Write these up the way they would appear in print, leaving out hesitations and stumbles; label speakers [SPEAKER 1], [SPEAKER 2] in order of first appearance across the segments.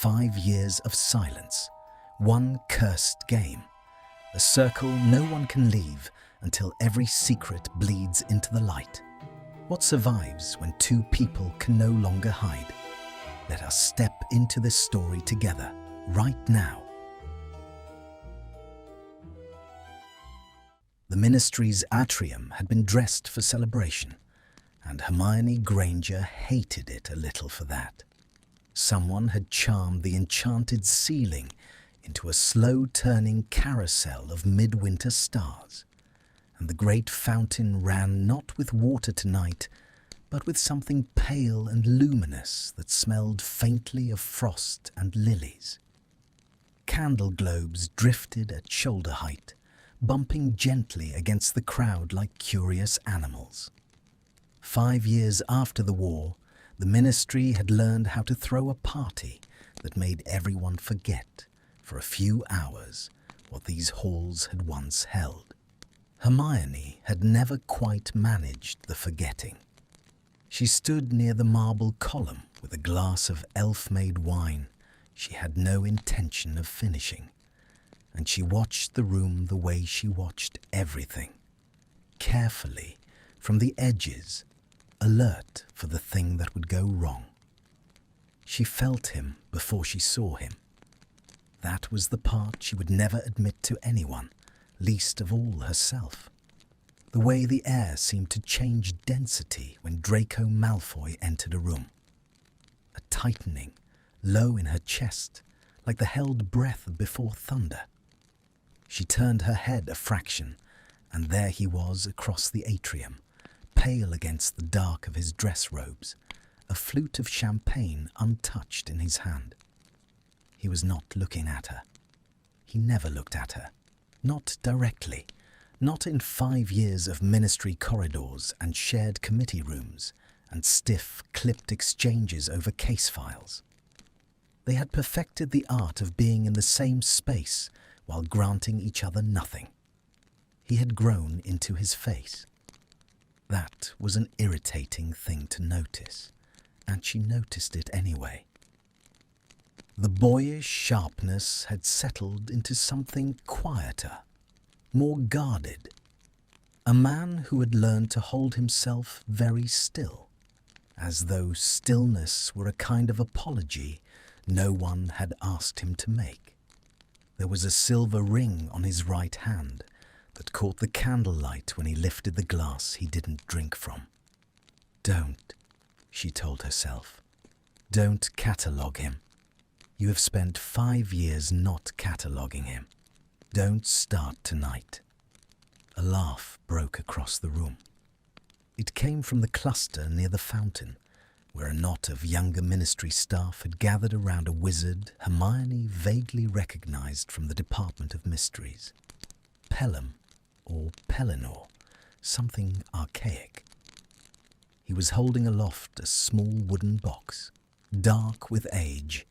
[SPEAKER 1] 5 years of silence, one cursed game, a circle no one can leave until every secret bleeds into the light. What survives when two people can no longer hide? Let us step into this story together, right now. The Ministry's atrium had been dressed for celebration, and Hermione Granger hated it a little for that. Someone had charmed the enchanted ceiling into a slow-turning carousel of midwinter stars, and the great fountain ran not with water tonight, but with something pale and luminous that smelled faintly of frost and lilies. Candle globes drifted at shoulder height, bumping gently against the crowd like curious animals. 5 years after the war, the Ministry had learned how to throw a party that made everyone forget, for a few hours, what these halls had once held. Hermione had never quite managed the forgetting. She stood near the marble column with a glass of elf-made wine she had no intention of finishing, and she watched the room the way she watched everything, carefully, from the edges, alert for the thing that would go wrong. She felt him before she saw him. That was the part she would never admit to anyone, least of all herself. The way the air seemed to change density when Draco Malfoy entered a room. A tightening, low in her chest, like the held breath before thunder. She turned her head a fraction, and there he was across the atrium, pale against the dark of his dress robes, a flute of champagne untouched in his hand. He was not looking at her. He never looked at her. Not directly. Not in 5 years of Ministry corridors and shared committee rooms and stiff, clipped exchanges over case files. They had perfected the art of being in the same space while granting each other nothing. He had grown into his face. That was an irritating thing to notice, and she noticed it anyway. The boyish sharpness had settled into something quieter, more guarded. A man who had learned to hold himself very still, as though stillness were a kind of apology no one had asked him to make. There was a silver ring on his right hand that caught the candlelight when he lifted the glass he didn't drink from. Don't, she told herself. Don't catalogue him. You have spent 5 years not cataloguing him. Don't start tonight. A laugh broke across the room. It came from the cluster near the fountain, where a knot of younger Ministry staff had gathered around a wizard Hermione vaguely recognized from the Department of Mysteries. Pelham, or Pellinor, something archaic. He was holding aloft a small wooden box, dark with age,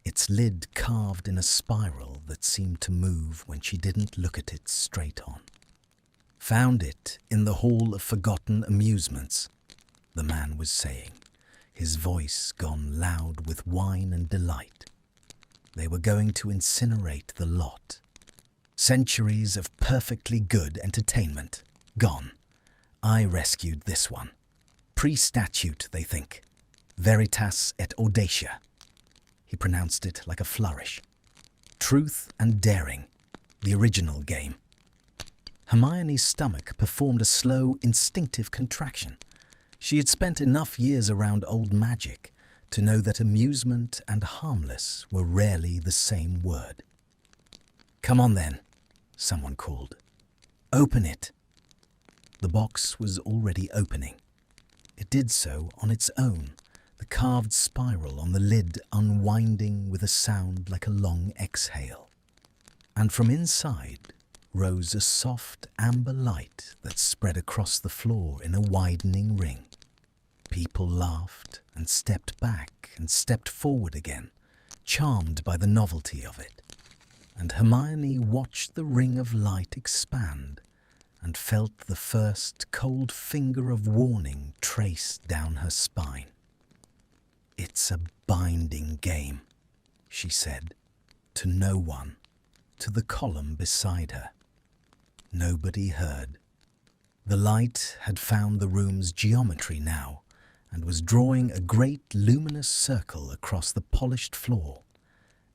[SPEAKER 1] its lid carved in a spiral that seemed to move when she didn't look at it straight on. Found it in the Hall of Forgotten Amusements, the man was saying, his voice gone loud with wine and delight. They were going to incinerate the lot. Centuries of perfectly good entertainment, gone. I rescued this one. Pre-statute, they think. Veritas et audacia. He pronounced it like a flourish. Truth and daring, the original game. Hermione's stomach performed a slow, instinctive contraction. She had spent enough years around old magic to know that amusement and harmless were rarely the same word. Come on then, someone called. Open it. The box was already opening. It did so on its own, the carved spiral on the lid unwinding with a sound like a long exhale. And from inside rose a soft amber light that spread across the floor in a widening ring. People laughed and stepped back and stepped forward again, charmed by the novelty of it. And Hermione watched the ring of light expand and felt the first cold finger of warning trace down her spine. It's a binding game, she said, to no one, to the column beside her. Nobody heard. The light had found the room's geometry now and was drawing a great luminous circle across the polished floor,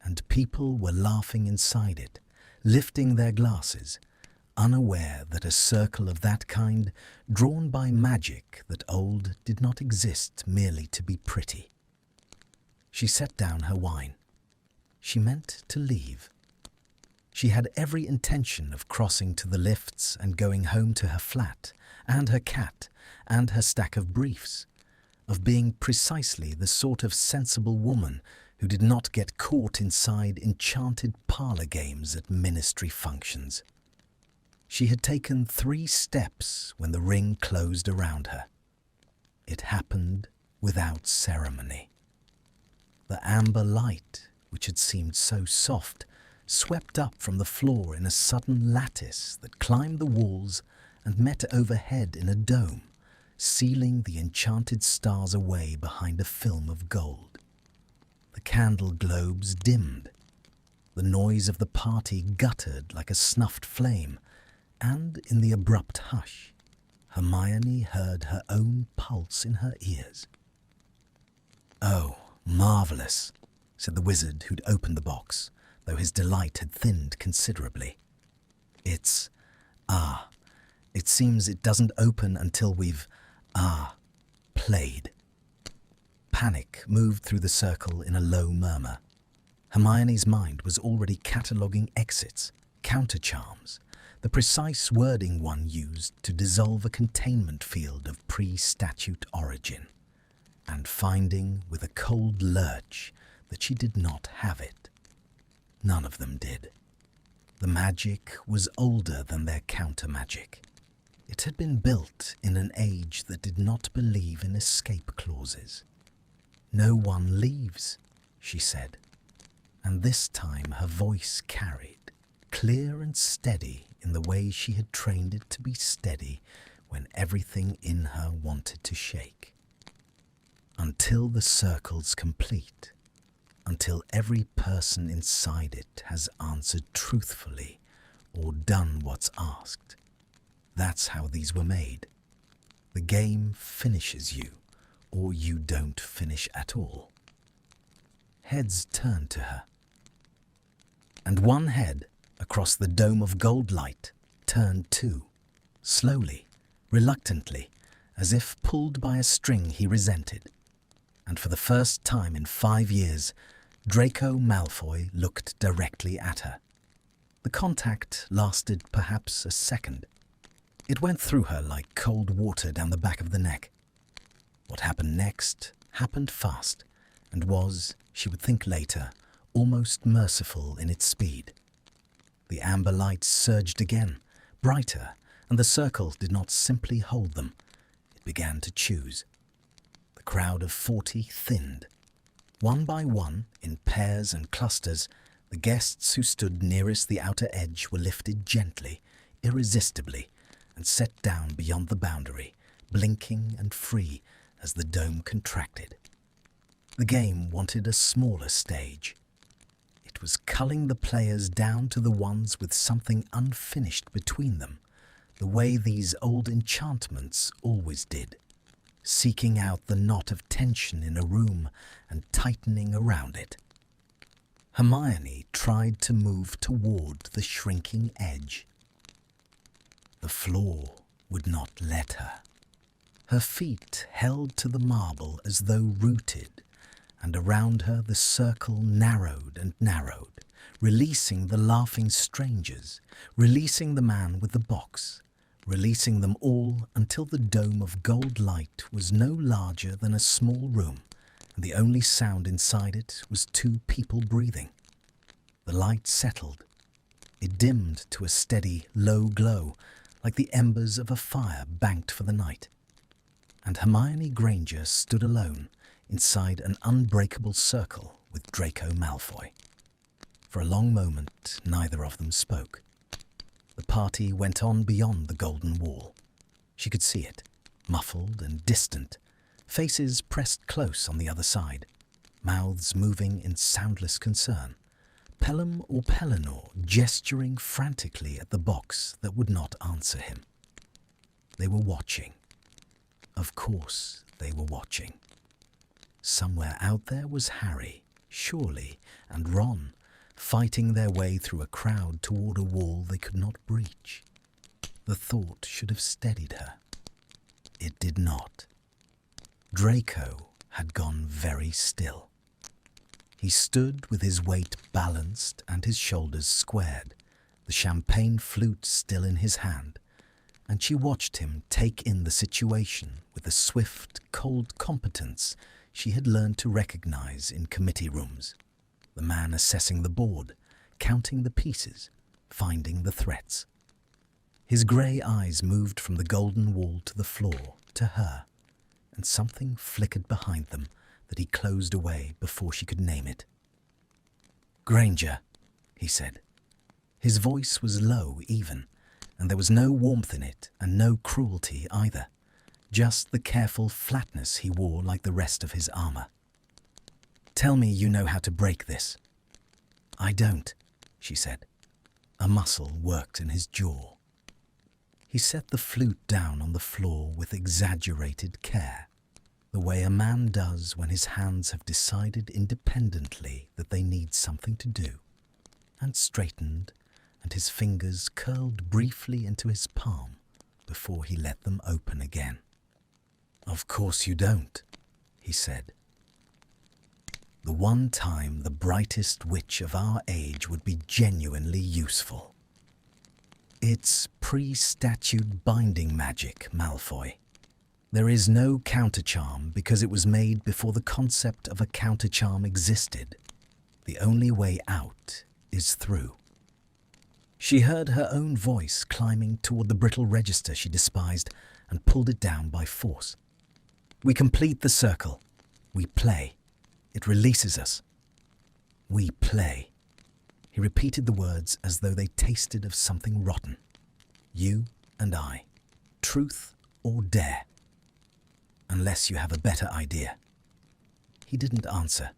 [SPEAKER 1] and people were laughing inside it, lifting their glasses, unaware that a circle of that kind, drawn by magic that old did not exist merely to be pretty. She set down her wine. She meant to leave. She had every intention of crossing to the lifts and going home to her flat, and her cat, and her stack of briefs, of being precisely the sort of sensible woman who did not get caught inside enchanted parlour games at ministry functions. She had taken 3 steps when the ring closed around her. It happened without ceremony. The amber light, which had seemed so soft, swept up from the floor in a sudden lattice that climbed the walls and met overhead in a dome, sealing the enchanted stars away behind a film of gold. The candle globes dimmed. The noise of the party guttered like a snuffed flame, and in the abrupt hush, Hermione heard her own pulse in her ears. "Oh, marvellous," said the wizard who'd opened the box, though his delight had thinned considerably. It seems it doesn't open until we've, played." Panic moved through the circle in a low murmur. Hermione's mind was already cataloguing exits, counter-charms, the precise wording one used to dissolve a containment field of pre-statute origin, and finding with a cold lurch that she did not have it. None of them did. The magic was older than their counter-magic. It had been built in an age that did not believe in escape clauses. "No one leaves," she said, and this time her voice carried, clear and steady in the way she had trained it to be steady when everything in her wanted to shake. "Until the circle's complete, until every person inside it has answered truthfully or done what's asked. That's how these were made. The game finishes you, or you don't finish at all." Heads turned to her, and one head, across the dome of gold light, turned too, slowly, reluctantly, as if pulled by a string he resented. And for the first time in 5 years, Draco Malfoy looked directly at her. The contact lasted perhaps a second. It went through her like cold water down the back of the neck. What happened next happened fast, and was, she would think later, almost merciful in its speed. The amber light surged again, brighter, and the circle did not simply hold them. It began to choose. The crowd of 40 thinned. One by one, in pairs and clusters, the guests who stood nearest the outer edge were lifted gently, irresistibly, and set down beyond the boundary, blinking and free as the dome contracted. The game wanted a smaller stage. It was culling the players down to the ones with something unfinished between them, the way these old enchantments always did, seeking out the knot of tension in a room and tightening around it. Hermione tried to move toward the shrinking edge. The floor would not let her. Her feet held to the marble as though rooted, and around her the circle narrowed and narrowed, releasing the laughing strangers, releasing the man with the box, releasing them all until the dome of gold light was no larger than a small room, and the only sound inside it was 2 people breathing. The light settled. It dimmed to a steady, low glow, like the embers of a fire banked for the night. And Hermione Granger stood alone inside an unbreakable circle with Draco Malfoy. For a long moment, neither of them spoke. The party went on beyond the golden wall. She could see it, muffled and distant, faces pressed close on the other side. mouths moving in soundless concern, Pelham or Pellinor gesturing frantically at the box that would not answer him. They were watching. Of course they were watching. Somewhere out there was Harry, surely, and Ron, fighting their way through a crowd toward a wall they could not breach. The thought should have steadied her. It did not. Draco had gone very still. He stood with his weight balanced and his shoulders squared, the champagne flute still in his hand, and she watched him take in the situation with the swift, cold competence she had learned to recognize in committee rooms. The man assessing the board, counting the pieces, finding the threats. His grey eyes moved from the golden wall to the floor, to her, and something flickered behind them that he closed away before she could name it. "Granger," he said. His voice was low even, and there was no warmth in it and no cruelty either, just the careful flatness he wore like the rest of his armour. "Tell me you know how to break this." "I don't," she said. A muscle worked in his jaw. He set the flute down on the floor with exaggerated care, the way a man does when his hands have decided independently that they need something to do, and straightened, and his fingers curled briefly into his palm before he let them open again. "Of course you don't," he said. The one time the brightest witch of our age would be genuinely useful. "It's pre-statute binding magic, Malfoy. There is no countercharm because it was made before the concept of a countercharm existed. The only way out is through." She heard her own voice climbing toward the brittle register she despised and pulled it down by force. "We complete the circle. We play. It releases us. We play." He repeated the words as though they tasted of something rotten. "You and I. Truth or dare. Unless you have a better idea." He didn't answer.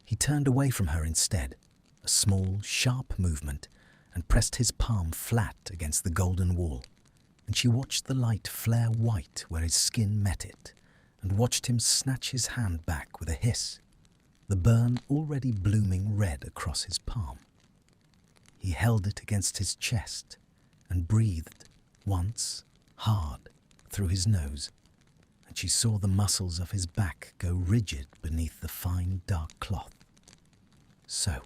[SPEAKER 1] He turned away from her instead, a small, sharp movement, and pressed his palm flat against the golden wall, and she watched the light flare white where his skin met it, and watched him snatch his hand back with a hiss, the burn already blooming red across his palm. He held it against his chest and breathed once, hard, through his nose, and she saw the muscles of his back go rigid beneath the fine dark cloth. So,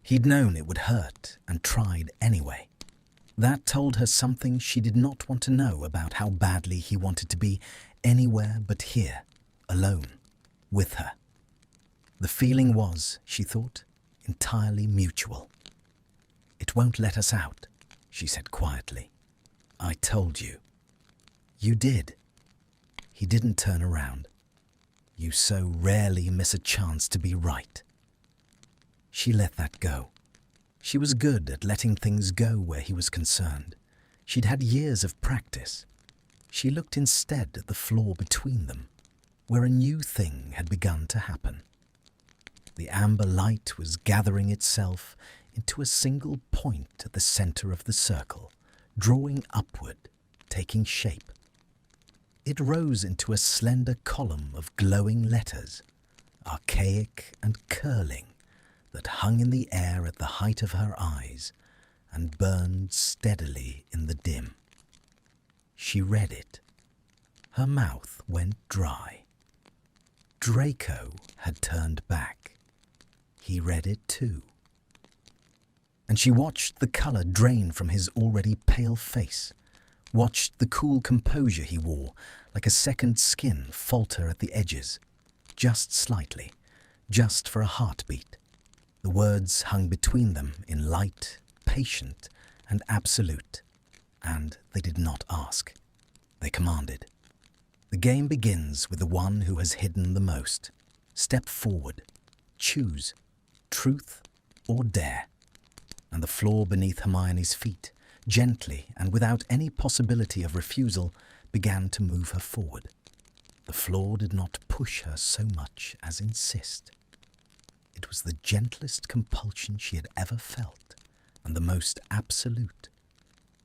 [SPEAKER 1] he'd known it would hurt and tried anyway. That told her something she did not want to know about how badly he wanted to be anywhere but here, alone, with her. The feeling was, she thought, entirely mutual. "It won't let us out," she said quietly. "I told you." "You did." He didn't turn around. "You so rarely miss a chance to be right." She let that go. She was good at letting things go where he was concerned. She'd had years of practice. She looked instead at the floor between them, where a new thing had begun to happen. The amber light was gathering itself into a single point at the center of the circle, drawing upward, taking shape. It rose into a slender column of glowing letters, archaic and curling, that hung in the air at the height of her eyes and burned steadily in the dim. She read it. Her mouth went dry. Draco had turned back. He read it too. And she watched the colour drain from his already pale face, watched the cool composure he wore like a second skin falter at the edges, just slightly, just for a heartbeat. The words hung between them in light, patient, and absolute, and they did not ask. They commanded. The game begins with the one who has hidden the most. Step forward. Choose. Truth or dare. And the floor beneath Hermione's feet, gently and without any possibility of refusal, began to move her forward. The floor did not push her so much as insist. It was the gentlest compulsion she had ever felt, and the most absolute.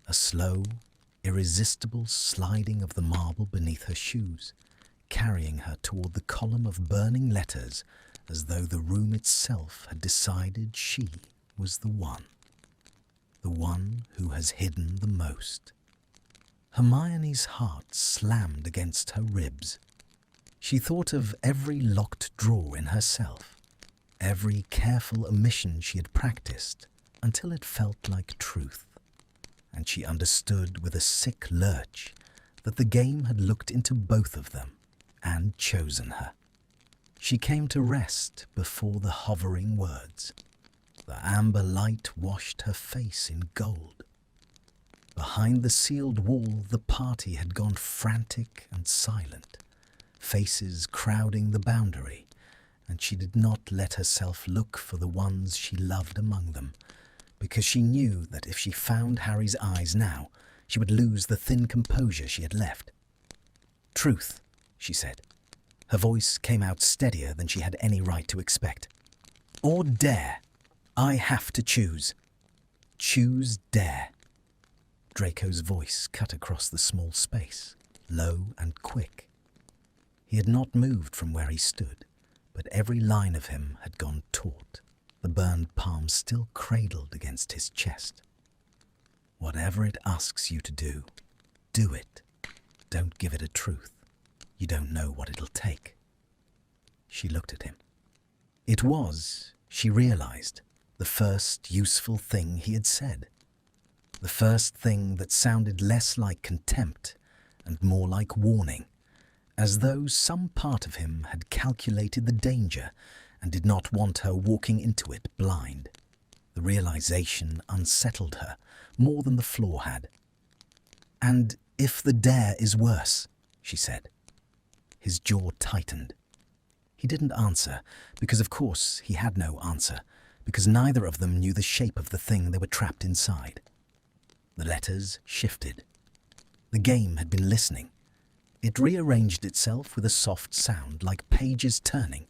[SPEAKER 1] A slow, irresistible sliding of the marble beneath her shoes, carrying her toward the column of burning letters as though the room itself had decided she was the one who has hidden the most. Hermione's heart slammed against her ribs. She thought of every locked drawer in herself, every careful omission she had practiced until it felt like truth, and she understood with a sick lurch that the game had looked into both of them and chosen her. She came to rest before the hovering words. The amber light washed her face in gold. Behind the sealed wall, the party had gone frantic and silent, faces crowding the boundary, and she did not let herself look for the ones she loved among them, because she knew that if she found Harry's eyes now, she would lose the thin composure she had left. "Truth," she said. Her voice came out steadier than she had any right to expect. "Or dare. I have to choose. Choose dare." Draco's voice cut across the small space, low and quick. He had not moved from where he stood, but every line of him had gone taut, the burned palm still cradled against his chest. "Whatever it asks you to do, do it. Don't give it a truth. You don't know what it'll take." She looked at him. It was, she realized, the first useful thing he had said. The first thing that sounded less like contempt and more like warning, as though some part of him had calculated the danger and did not want her walking into it blind. The realization unsettled her more than the flaw had. "And if the dare is worse," she said. His jaw tightened. He didn't answer, because of course he had no answer, because neither of them knew the shape of the thing they were trapped inside. The letters shifted. The game had been listening. It rearranged itself with a soft sound like pages turning,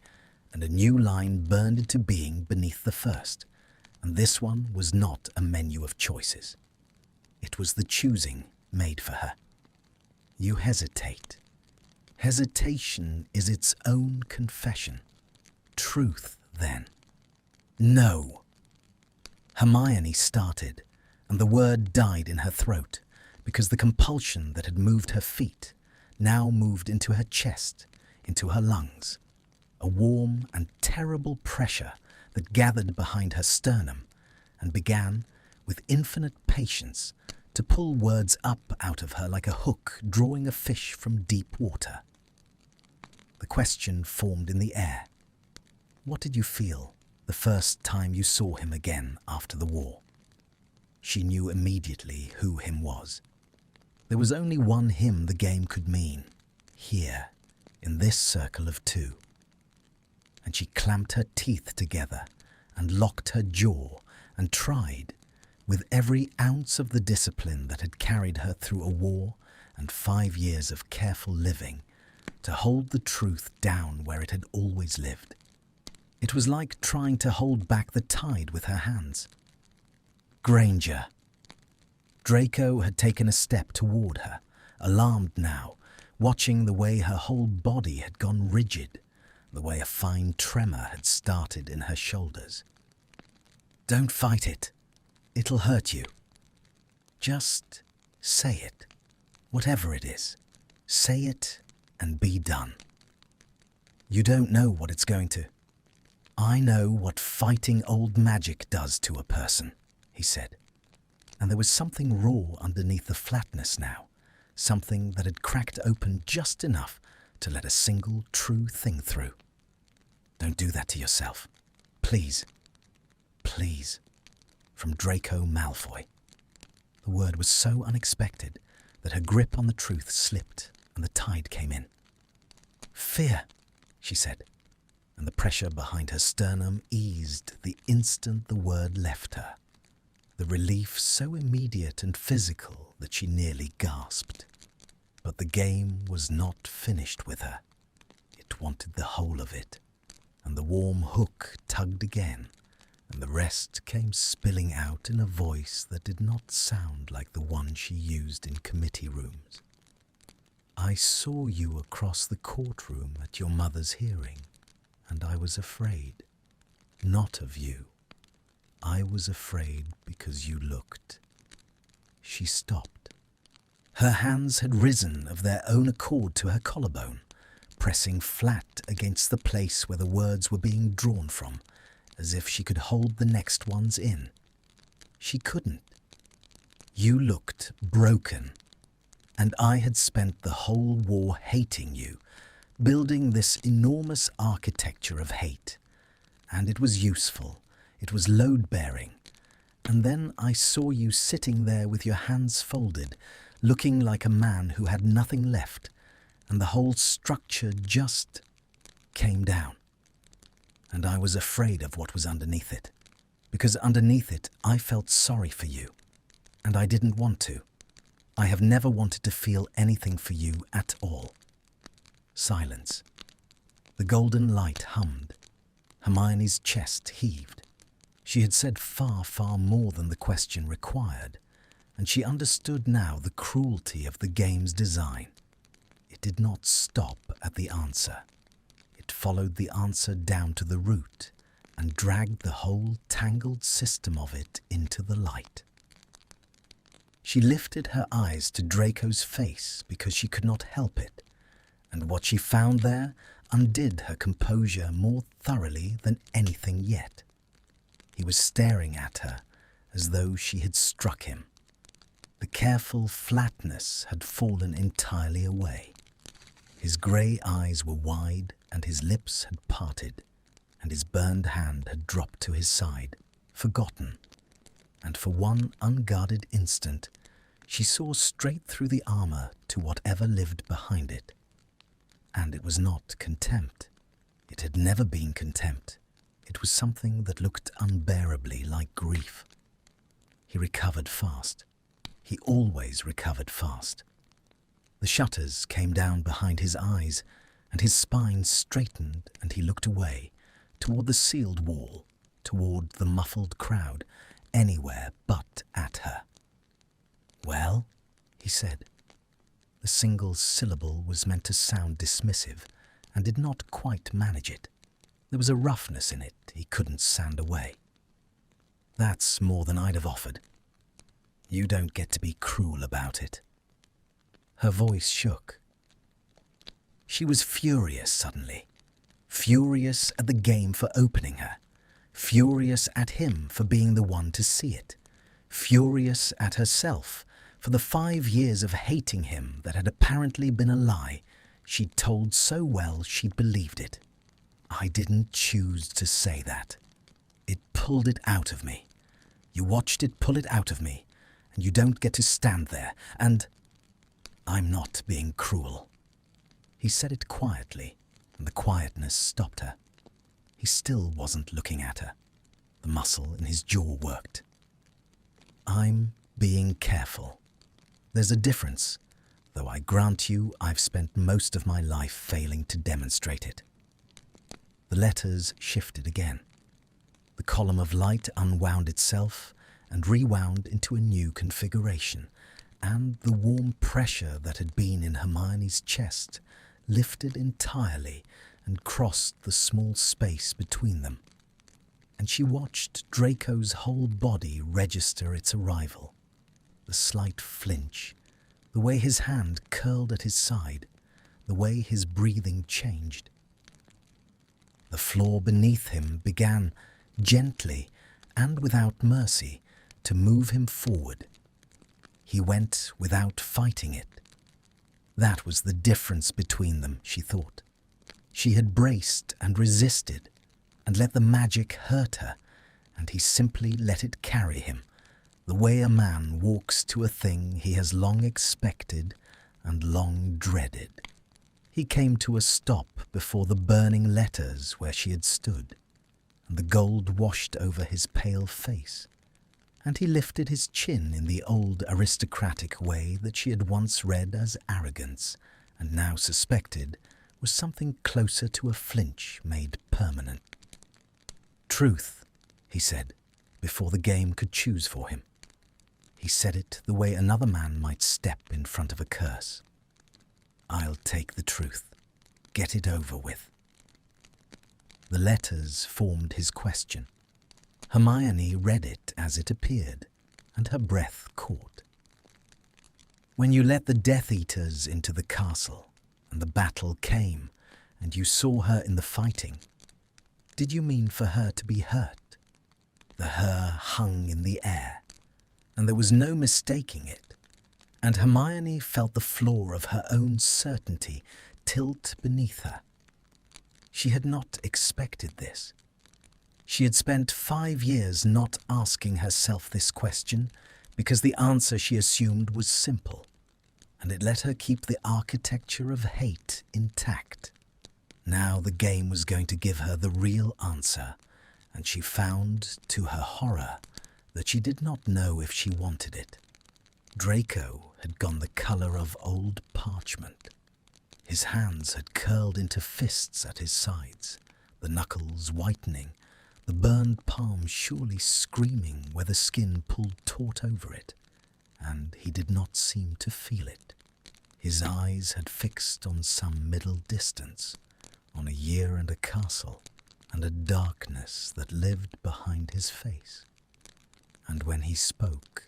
[SPEAKER 1] and a new line burned into being beneath the first, and this one was not a menu of choices. It was the choosing made for her. You hesitate. Hesitation is its own confession. Truth, then. No. Hermione started, and the word died in her throat, because the compulsion that had moved her feet now moved into her chest, into her lungs. A warm and terrible pressure that gathered behind her sternum and began, with infinite patience, to pull words up out of her like a hook drawing a fish from deep water. The question formed in the air. What did you feel the first time you saw him again after the war? She knew immediately who him was. There was only one him the game could mean, here, in this circle of two. And she clamped her teeth together and locked her jaw and tried, with every ounce of the discipline that had carried her through a war and 5 years of careful living, to hold the truth down where it had always lived. It was like trying to hold back the tide with her hands. Granger. Draco had taken a step toward her, alarmed now, watching the way her whole body had gone rigid, the way a fine tremor had started in her shoulders. Don't fight it. It'll hurt you. Just say it. Whatever it is, say it and be done. You don't know what it's going to. I know what fighting old magic does to a person, he said. And there was something raw underneath the flatness now, something that had cracked open just enough to let a single true thing through. Don't do that to yourself. Please. Please. From Draco Malfoy. The word was so unexpected that her grip on the truth slipped and the tide came in. Fear, she said, and the pressure behind her sternum eased the instant the word left her. The relief so immediate and physical that she nearly gasped. But the game was not finished with her. It wanted the whole of it, and the warm hook tugged again, and the rest came spilling out in a voice that did not sound like the one she used in committee rooms. I saw you across the courtroom at your mother's hearing, and I was afraid. Not of you. I was afraid because you looked. She stopped. Her hands had risen of their own accord to her collarbone, pressing flat against the place where the words were being drawn from, as if she could hold the next ones in. She couldn't. You looked broken, and I had spent the whole war hating you, building this enormous architecture of hate. And it was useful, it was load-bearing. And then I saw you sitting there with your hands folded, looking like a man who had nothing left, and the whole structure just came down. And I was afraid of what was underneath it, because underneath it I felt sorry for you, and I didn't want to. I have never wanted to feel anything for you at all. Silence. The golden light hummed. Hermione's chest heaved. She had said far, far more than the question required, and she understood now the cruelty of the game's design. It did not stop at the answer. It followed the answer down to the root and dragged the whole tangled system of it into the light. She lifted her eyes to Draco's face because she could not help it, and what she found there undid her composure more thoroughly than anything yet. He was staring at her as though she had struck him. The careful flatness had fallen entirely away. His grey eyes were wide and his lips had parted, and his burned hand had dropped to his side, forgotten. And for one unguarded instant, she saw straight through the armour to whatever lived behind it. And it was not contempt. It had never been contempt. It was something that looked unbearably like grief. He recovered fast. He always recovered fast. The shutters came down behind his eyes, and his spine straightened, and he looked away, toward the sealed wall, toward the muffled crowd, anywhere but at her. "Well?" he said. The single syllable was meant to sound dismissive, and did not quite manage it. There was a roughness in it he couldn't sand away. "That's more than I'd have offered. You don't get to be cruel about it." Her voice shook. She was furious suddenly. Furious at the game for opening her. Furious at him for being the one to see it. Furious at herself for the 5 years of hating him that had apparently been a lie. She'd told so well she'd believed it. "I didn't choose to say that. It pulled it out of me. You watched it pull it out of me, and you don't get to stand there, and I'm not being cruel." He said it quietly, and the quietness stopped her. He still wasn't looking at her. The muscle in his jaw worked. "I'm being careful. There's a difference, though I grant you I've spent most of my life failing to demonstrate it." The letters shifted again. The column of light unwound itself and rewound into a new configuration, and the warm pressure that had been in Hermione's chest lifted entirely and crossed the small space between them. And she watched Draco's whole body register its arrival. The slight flinch, the way his hand curled at his side, the way his breathing changed. The floor beneath him began, gently and without mercy, to move him forward. He went without fighting it. That was the difference between them, she thought. She had braced and resisted, and let the magic hurt her, and he simply let it carry him, the way a man walks to a thing he has long expected and long dreaded. He came to a stop before the burning letters where she had stood, and the gold washed over his pale face, and he lifted his chin in the old aristocratic way that she had once read as arrogance, and now suspected was something closer to a flinch made permanent. "Truth," he said, before the game could choose for him. He said it the way another man might step in front of a curse. "I'll take the truth. Get it over with." The letters formed his question. Hermione read it as it appeared, and her breath caught. "When you let the Death Eaters into the castle, and the battle came, and you saw her in the fighting, did you mean for her to be hurt?" The her hung in the air, and there was no mistaking it, and Hermione felt the floor of her own certainty tilt beneath her. She had not expected this. She had spent 5 years not asking herself this question because the answer she assumed was simple, and it let her keep the architecture of hate intact. Now the game was going to give her the real answer, and she found, to her horror, that she did not know if she wanted it. Draco had gone the colour of old parchment. His hands had curled into fists at his sides, the knuckles whitening, the burned palm surely screaming where the skin pulled taut over it, and he did not seem to feel it. His eyes had fixed on some middle distance, on a year and a castle, and a darkness that lived behind his face. And when he spoke,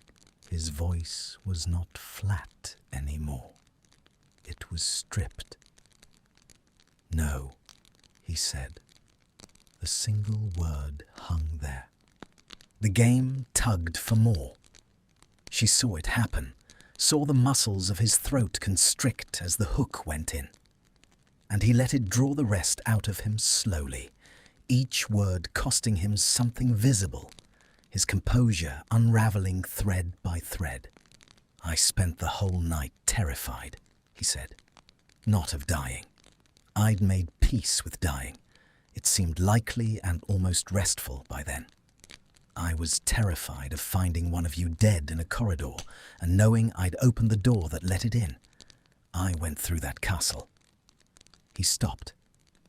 [SPEAKER 1] his voice was not flat anymore. It was stripped. "No," he said. The single word hung there. The game tugged for more. She saw it happen, saw the muscles of his throat constrict as the hook went in. And he let it draw the rest out of him slowly, each word costing him something visible, his composure unraveling thread by thread. "I spent the whole night terrified," he said. "Not of dying. I'd made peace with dying. It seemed likely and almost restful by then. I was terrified of finding one of you dead in a corridor and knowing I'd opened the door that let it in. I went through that castle." He stopped.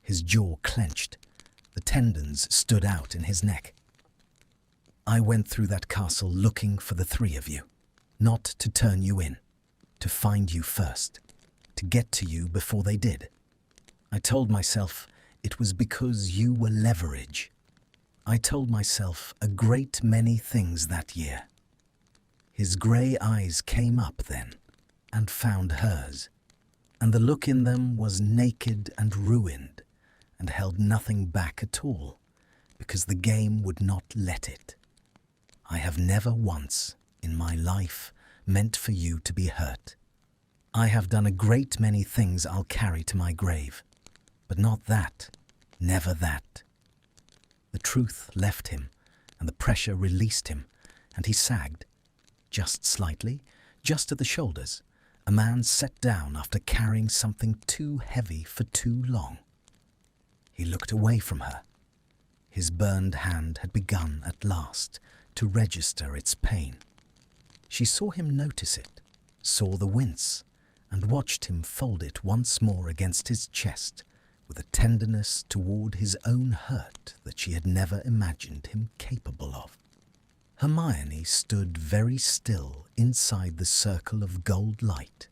[SPEAKER 1] His jaw clenched. The tendons stood out in his neck. "I went through that castle looking for the 3 of you, not to turn you in, to find you first, to get to you before they did. I told myself it was because you were leverage. I told myself a great many things that year." His grey eyes came up then and found hers, and the look in them was naked and ruined and held nothing back at all because the game would not let it. "I have never once in my life meant for you to be hurt. I have done a great many things I'll carry to my grave, but not that, never that." The truth left him, and the pressure released him, and he sagged. Just slightly, just at the shoulders, a man sat down after carrying something too heavy for too long. He looked away from her. His burned hand had begun at last to register its pain. She saw him notice it, saw the wince, and watched him fold it once more against his chest, with a tenderness toward his own hurt that she had never imagined him capable of. Hermione stood very still inside the circle of gold light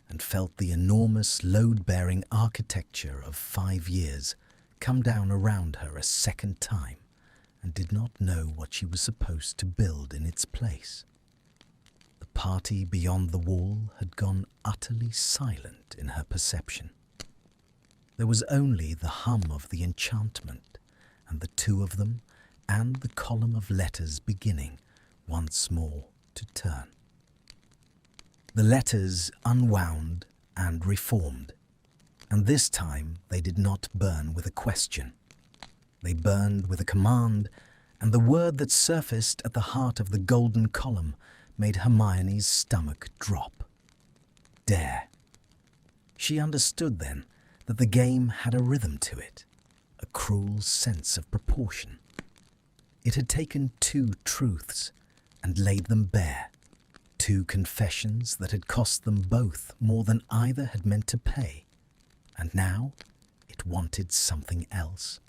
[SPEAKER 1] and felt the enormous load-bearing architecture of 5 years come down around her a second time, and did not know what she was supposed to build in its place. The party beyond the wall had gone utterly silent in her perception. There was only the hum of the enchantment, and the 2 of them, and the column of letters beginning once more to turn. The letters unwound and reformed, and this time they did not burn with a question. They burned with a command, and the word that surfaced at the heart of the golden column made Hermione's stomach drop. Dare. She understood then that the game had a rhythm to it, a cruel sense of proportion. It had taken 2 truths and laid them bare, 2 confessions that had cost them both more than either had meant to pay, and now just wanted something else.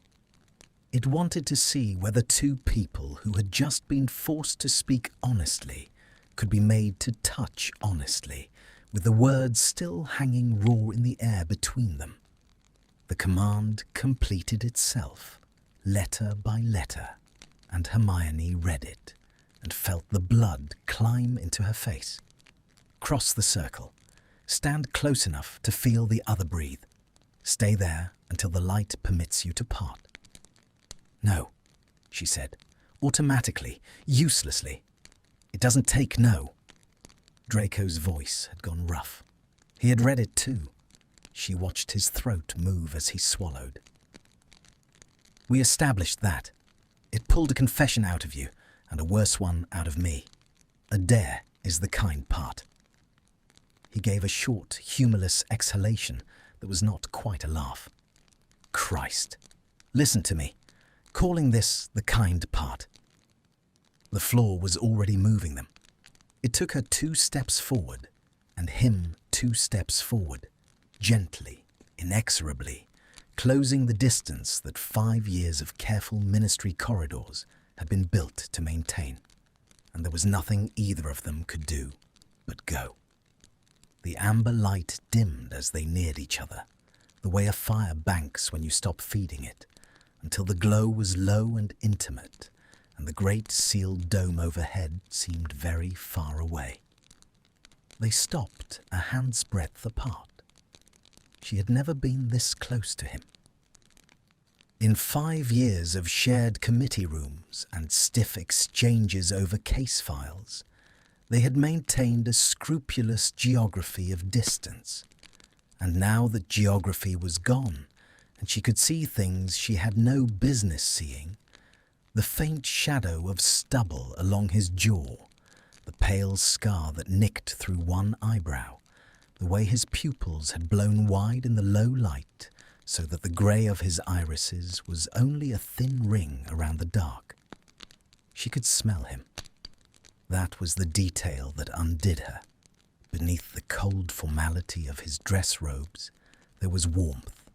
[SPEAKER 1] It wanted to see whether two people who had just been forced to speak honestly could be made to touch honestly, with the words still hanging raw in the air between them. The command completed itself, letter by letter, and Hermione read it and felt the blood climb into her face. Cross the circle. Stand close enough to feel the other breathe. Stay there until the light permits you to part. No, she said, automatically, uselessly. It doesn't take no. Draco's voice had gone rough. He had read it too. She watched his throat move as he swallowed. We established that. It pulled a confession out of you, and a worse one out of me. A dare is the kind part. He gave a short, humorless exhalation that was not quite a laugh. Christ. Listen to me. Calling this the kind part. The floor was already moving them. It took her 2 steps forward, and him 2 steps forward, gently, inexorably, closing the distance that 5 years of careful ministry corridors had been built to maintain, and there was nothing either of them could do but go. The amber light dimmed as they neared each other, the way a fire banks when you stop feeding it, until the glow was low and intimate, and the great sealed dome overhead seemed very far away. They stopped a hand's breadth apart. She had never been this close to him. In 5 years of shared committee rooms and stiff exchanges over case files, they had maintained a scrupulous geography of distance, and now that geography was gone, and she could see things she had no business seeing, the faint shadow of stubble along his jaw, the pale scar that nicked through one eyebrow, the way his pupils had blown wide in the low light so that the grey of his irises was only a thin ring around the dark. She could smell him. That was the detail that undid her. Beneath the cold formality of his dress robes, there was warmth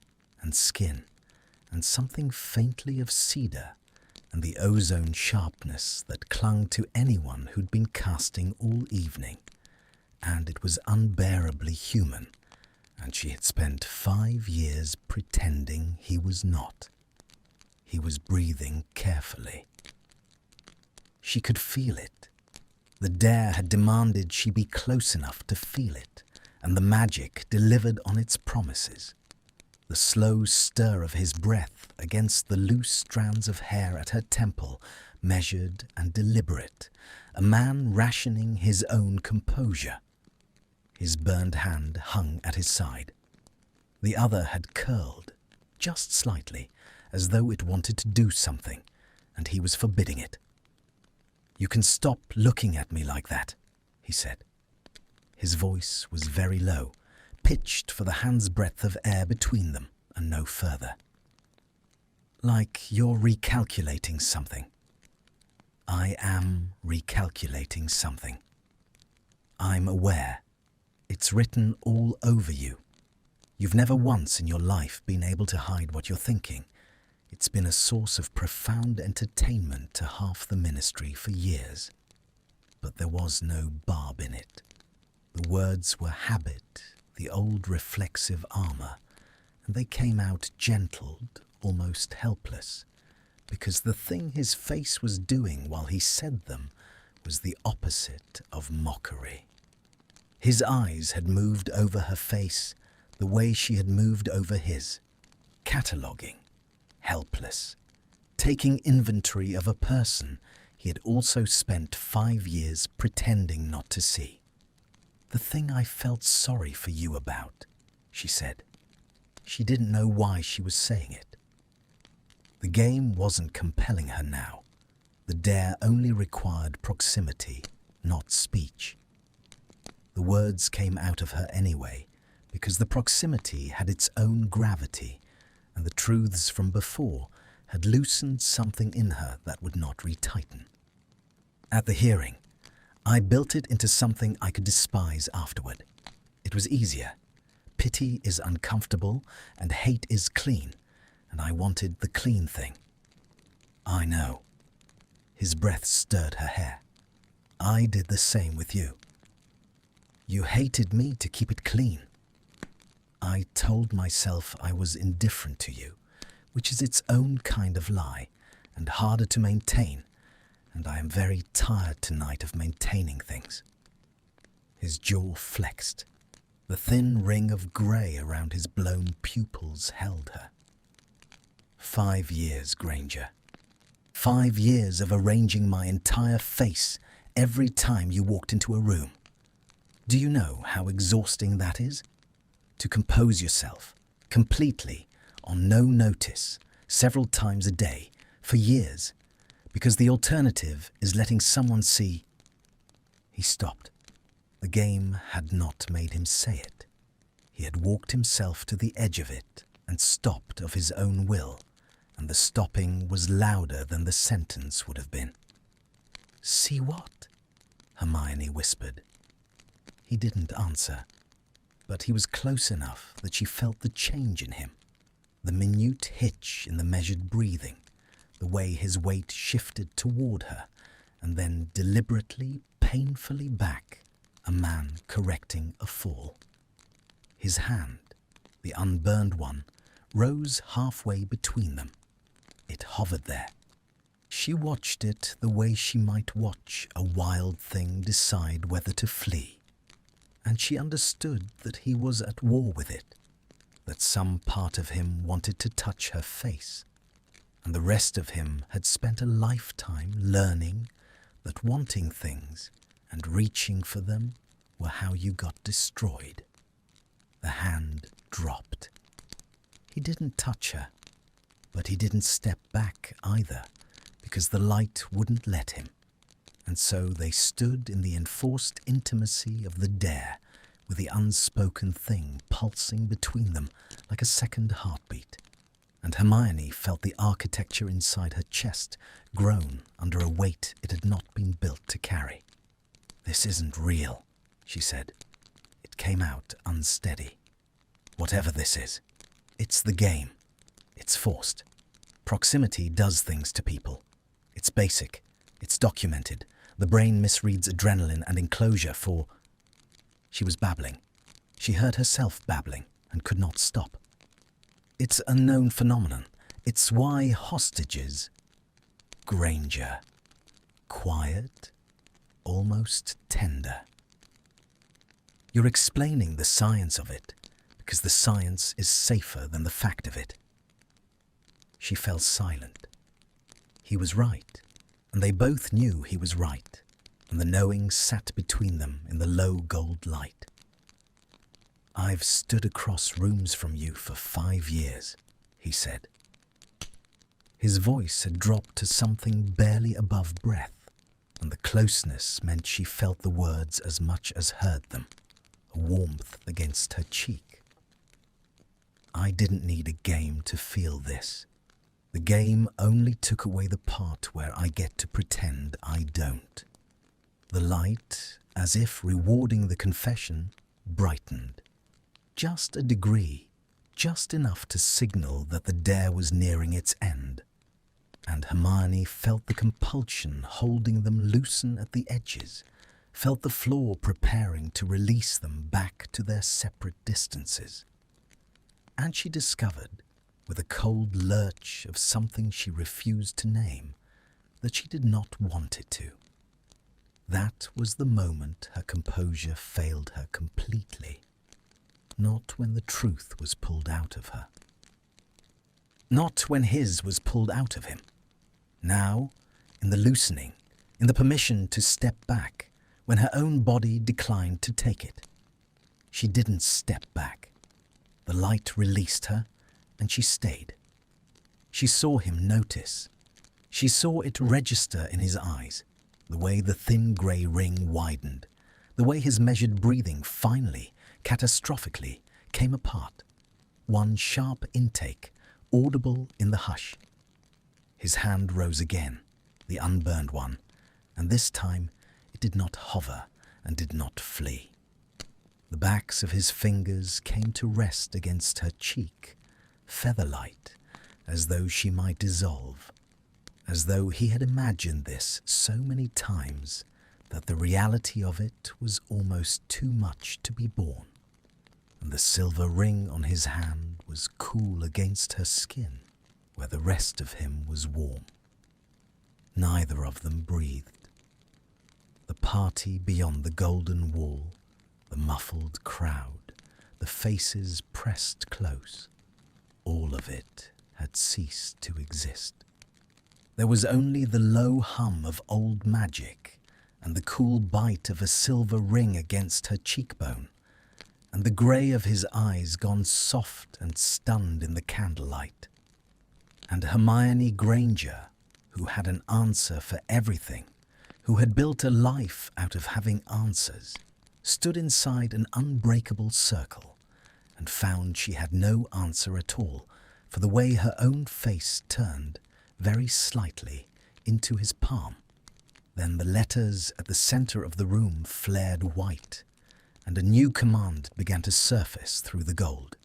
[SPEAKER 1] and skin, and something faintly of cedar, and the ozone sharpness that clung to anyone who'd been casting all evening. And it was unbearably human, and she had spent 5 years pretending he was not. He was breathing carefully. She could feel it. The dare had demanded she be close enough to feel it, and the magic delivered on its promises. The slow stir of his breath against the loose strands of hair at her temple, measured and deliberate, a man rationing his own composure. His burned hand hung at his side. The other had curled, just slightly, as though it wanted to do something, and he was forbidding it. "You can stop looking at me like that," he said. His voice was very low, pitched for the hand's breadth of air between them and no further. "Like you're recalculating something." "I am recalculating something. I'm aware. It's written all over you. You've never once in your life been able to hide what you're thinking. It's been a source of profound entertainment to half the ministry for years. But there was no barb in it. The words were habit, the old reflexive armor, and they came out gentled, almost helpless, because the thing his face was doing while he said them was the opposite of mockery. His eyes had moved over her face the way she had moved over his, cataloguing, helpless, taking inventory of a person he had also spent 5 years pretending not to see. "The thing I felt sorry for you about," she said. She didn't know why she was saying it. The game wasn't compelling her now. The dare only required proximity, not speech. The words came out of her anyway, because the proximity had its own gravity, and the truths from before had loosened something in her that would not retighten. "At the hearing, I built it into something I could despise afterward. It was easier. pity is uncomfortable and hate is clean, and I wanted the clean thing. I know. His breath stirred her hair. I did the same with you. You hated me to keep it clean. I told myself I was indifferent to you, which is its own kind of lie and harder to maintain, and I am very tired tonight of maintaining things. His jaw flexed. The thin ring of grey around his blown pupils held her. 5 years, Granger. 5 years of arranging my entire face every time you walked into a room. Do you know how exhausting that is? To compose yourself, completely, on no notice, several times a day, for years, because the alternative is letting someone see. He stopped. The game had not made him say it. He had walked himself to the edge of it and stopped of his own will, and the stopping was louder than the sentence would have been. See what? Hermione whispered. He didn't answer, but he was close enough that she felt the change in him, the minute hitch in the measured breathing, the way his weight shifted toward her, and then deliberately, painfully back, a man correcting a fall. His hand, the unburned one, rose halfway between them. It hovered there. She watched it the way she might watch a wild thing decide whether to flee, and she understood that he was at war with it, that some part of him wanted to touch her face, and the rest of him had spent a lifetime learning that wanting things and reaching for them were how you got destroyed. The hand dropped. He didn't touch her, but he didn't step back either, because the light wouldn't let him, and so they stood in the enforced intimacy of the dare, with the unspoken thing pulsing between them like a second heartbeat, and Hermione felt the architecture inside her chest groan under a weight it had not been built to carry. "This isn't real," she said. It came out unsteady. "Whatever this is, it's the game. It's forced. Proximity does things to people. It's basic. It's documented. The brain misreads adrenaline and enclosure for..." She was babbling. She heard herself babbling and could not stop. "It's a known phenomenon. It's why hostages..." Granger. Quiet, almost tender. "You're explaining the science of it, because the science is safer than the fact of it." She fell silent. He was right, and they both knew he was right, and the knowing sat between them in the low gold light. "I've stood across rooms from you for 5 years," he said. His voice had dropped to something barely above breath, and the closeness meant she felt the words as much as heard them, a warmth against her cheek. "I didn't need a game to feel this. The game only took away the part where I get to pretend I don't." The light, as if rewarding the confession, brightened. Just a degree, just enough to signal that the dare was nearing its end, and Hermione felt the compulsion holding them loosen at the edges, felt the floor preparing to release them back to their separate distances. And she discovered, with a cold lurch of something she refused to name, that she did not want it to. That was the moment her composure failed her completely, not when the truth was pulled out of her. Not when his was pulled out of him. Now, in the loosening, in the permission to step back, when her own body declined to take it. She didn't step back. The light released her, and she stayed. She saw him notice. She saw it register in his eyes, the way the thin grey ring widened, the way his measured breathing finally, catastrophically, came apart. One sharp intake, audible in the hush. His hand rose again, the unburned one, and this time it did not hover and did not flee. The backs of his fingers came to rest against her cheek, feather-light, as though she might dissolve, as though he had imagined this so many times that the reality of it was almost too much to be borne. And the silver ring on his hand was cool against her skin, where the rest of him was warm. Neither of them breathed. The party beyond the golden wall, the muffled crowd, the faces pressed close, all of it had ceased to exist. There was only the low hum of old magic and the cool bite of a silver ring against her cheekbone, and the grey of his eyes gone soft and stunned in the candlelight. And Hermione Granger, who had an answer for everything, who had built a life out of having answers, stood inside an unbreakable circle and found she had no answer at all for the way her own face turned very slightly into his palm. Then the letters at the centre of the room flared white, and a new command began to surface through the gold,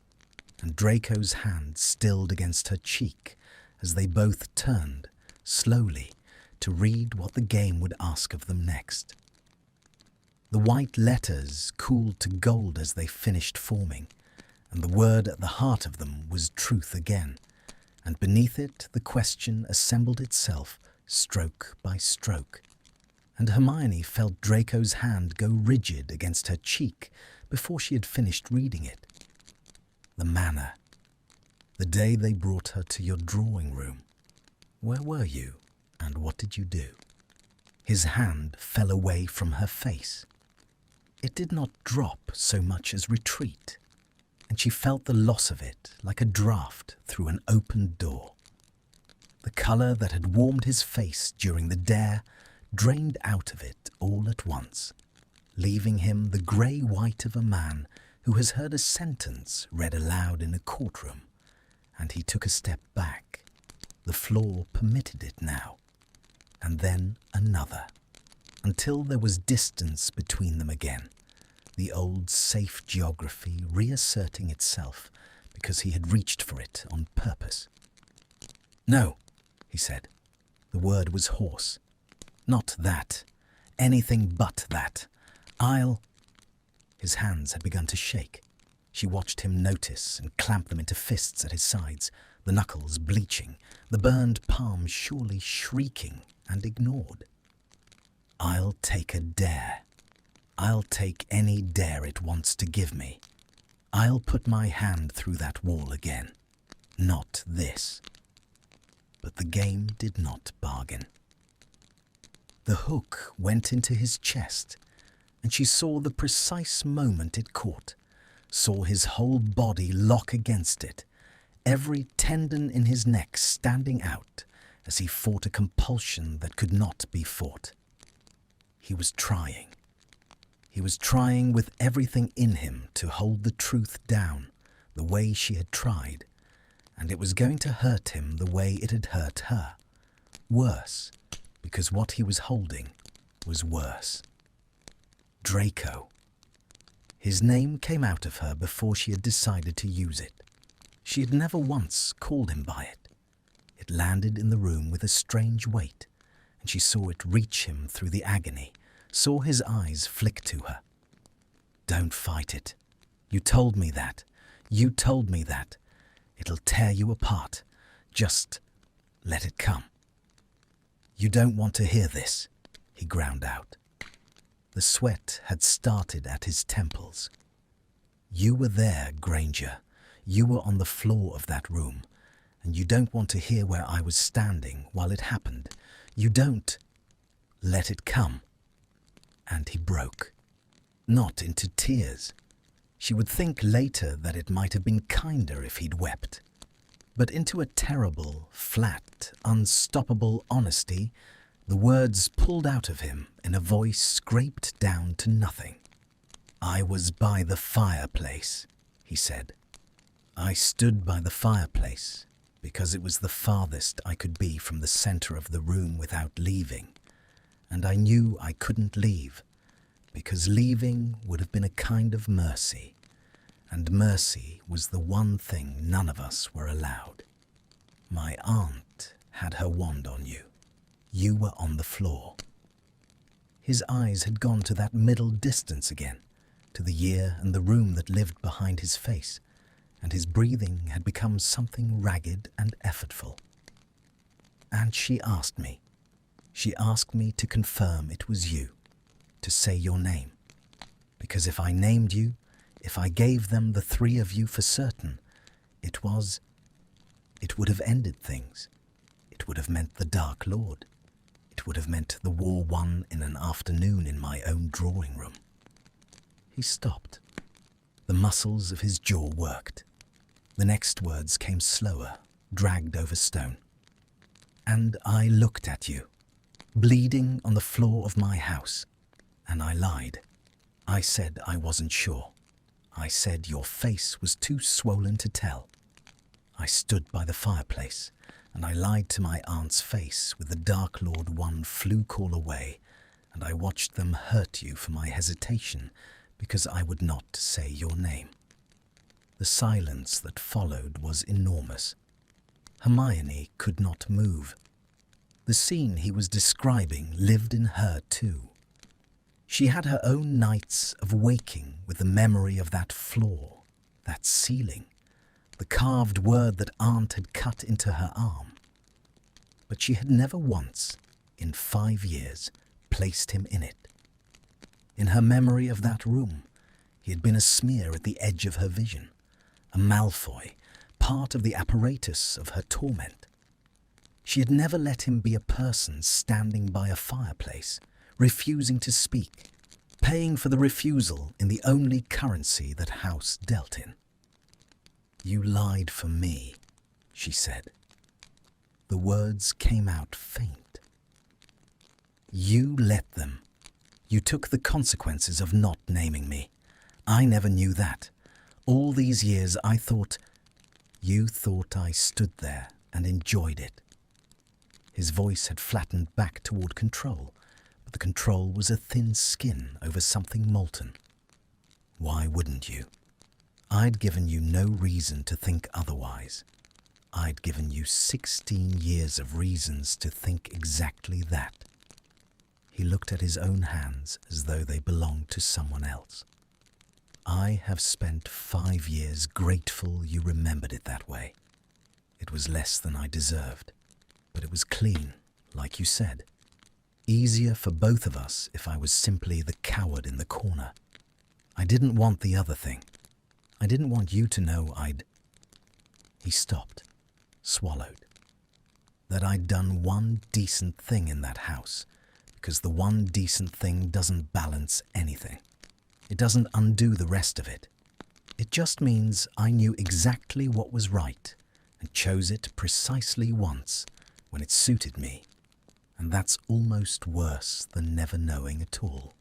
[SPEAKER 1] and Draco's hand stilled against her cheek as they both turned, slowly, to read what the game would ask of them next. The white letters cooled to gold as they finished forming, and the word at the heart of them was truth again, and beneath it the question assembled itself, stroke by stroke. And Hermione felt Draco's hand go rigid against her cheek before she had finished reading it. The manner. The day they brought her to your drawing room. Where were you, and what did you do? His hand fell away from her face. It did not drop so much as retreat, and she felt the loss of it like a draught through an opened door. The colour that had warmed his face during the dare drained out of it all at once, leaving him the grey-white of a man who has heard a sentence read aloud in a courtroom, and he took a step back. The floor permitted it now, and then another, until there was distance between them again, the old safe geography reasserting itself because he had reached for it on purpose. "No," he said. The word was hoarse. "Not that. Anything but that. I'll—" His hands had begun to shake. She watched him notice and clamp them into fists at his sides, the knuckles bleaching, the burned palm surely shrieking, and ignored. "I'll take a dare. I'll take any dare it wants to give me. I'll put my hand through that wall again. Not this." But the game did not bargain. The hook went into his chest, and she saw the precise moment it caught, saw his whole body lock against it, every tendon in his neck standing out as he fought a compulsion that could not be fought. He was trying. He was trying with everything in him to hold the truth down the way she had tried, and it was going to hurt him the way it had hurt her. Worse, because what he was holding was worse. Draco. His name came out of her before she had decided to use it. She had never once called him by it. It landed in the room with a strange weight, and she saw it reach him through the agony, saw his eyes flick to her. "Don't fight it. You told me that. You told me that. It'll tear you apart. Just let it come." "You don't want to hear this," he ground out. The sweat had started at his temples. "You were there, Granger. You were on the floor of that room, and you don't want to hear where I was standing while it happened. You don't. Let it come." And he broke. Not into tears. She would think later that it might have been kinder if he'd wept. But into a terrible, flat, unstoppable honesty, the words pulled out of him in a voice scraped down to nothing. "I was by the fireplace," he said. "I stood by the fireplace because it was the farthest I could be from the center of the room without leaving, and I knew I couldn't leave. because leaving would have been a kind of mercy, and mercy was the one thing none of us were allowed. My aunt had her wand on you. You were on the floor. His eyes had gone to that middle distance again, to the year and the room that lived behind his face, and his breathing had become something ragged and effortful. And she asked me to confirm it was you, to say your name. Because if I named you, if I gave them the three of you for certain, it would have ended things. It would have meant the Dark Lord. It would have meant the war won in an afternoon in my own drawing room. He stopped. The muscles of his jaw worked. The next words came slower, dragged over stone. And I looked at you, bleeding on the floor of my house, and I lied. I said I wasn't sure. I said your face was too swollen to tell. I stood by the fireplace, and I lied to my aunt's face with the Dark Lord one flu call away, and I watched them hurt you for my hesitation because I would not say your name. The silence that followed was enormous. Hermione could not move. The scene he was describing lived in her too. She had her own nights of waking with the memory of that floor, that ceiling, the carved word that Aunt had cut into her arm. But she had never once, in 5 years, placed him in it. In her memory of that room, he had been a smear at the edge of her vision, a Malfoy, part of the apparatus of her torment. She had never let him be a person standing by a fireplace, refusing to speak, paying for the refusal in the only currency that house dealt in. "You lied for me," she said. The words came out faint. "You let them. You took the consequences of not naming me. I never knew that. All these years I thought... You thought I stood there and enjoyed it." His voice had flattened back toward control, but the control was a thin skin over something molten. "Why wouldn't you? I'd given you no reason to think otherwise. I'd given you 16 years of reasons to think exactly that." He looked at his own hands as though they belonged to someone else. "I have spent 5 years grateful you remembered it that way. It was less than I deserved, but it was clean, like you said. Easier for both of us if I was simply the coward in the corner. I didn't want the other thing. I didn't want you to know I'd..." He stopped, swallowed. "That I'd done one decent thing in that house, because the one decent thing doesn't balance anything. It doesn't undo the rest of it. It just means I knew exactly what was right and chose it precisely once when it suited me. And that's almost worse than never knowing at all."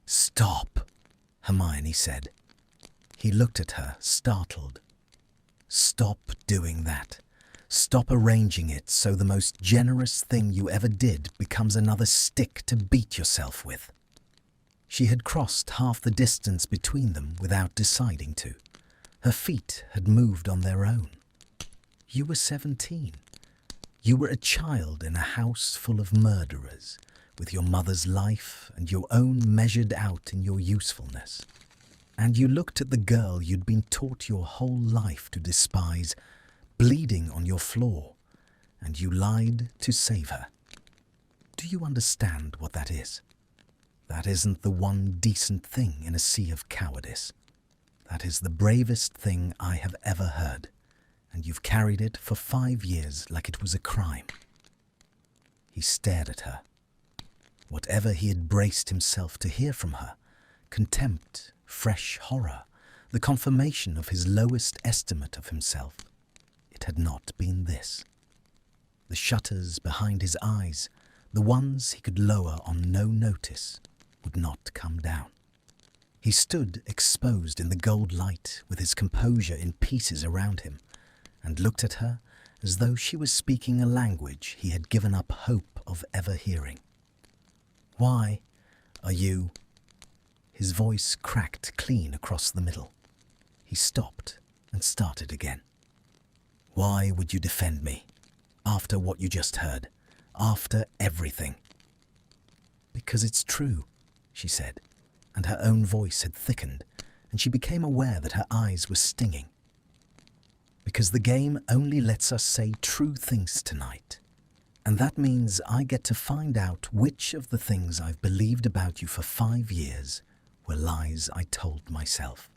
[SPEAKER 1] "Stop," Hermione said. He looked at her, startled. "Stop doing that. Stop arranging it so the most generous thing you ever did becomes another stick to beat yourself with." She had crossed half the distance between them without deciding to. Her feet had moved on their own. "You were 17. You were a child in a house full of murderers, with your mother's life and your own measured out in your usefulness. And you looked at the girl you'd been taught your whole life to despise, bleeding on your floor, and you lied to save her. Do you understand what that is? That isn't the one decent thing in a sea of cowardice. That is the bravest thing I have ever heard, and you've carried it for 5 years like it was a crime." He stared at her. Whatever he had braced himself to hear from her, contempt, fresh horror, the confirmation of his lowest estimate of himself, it had not been this. The shutters behind his eyes, the ones he could lower on no notice, would not come down. He stood exposed in the gold light with his composure in pieces around him, and looked at her as though she was speaking a language he had given up hope of ever hearing. "Why are you..." His voice cracked clean across the middle. He stopped and started again. Why would you defend me? After what you just heard? After everything? Because it's true, she said, and her own voice had thickened, and she became aware that her eyes were stinging. Because the game only lets us say true things tonight. And that means I get to find out which of the things I've believed about you for 5 years were lies I told myself.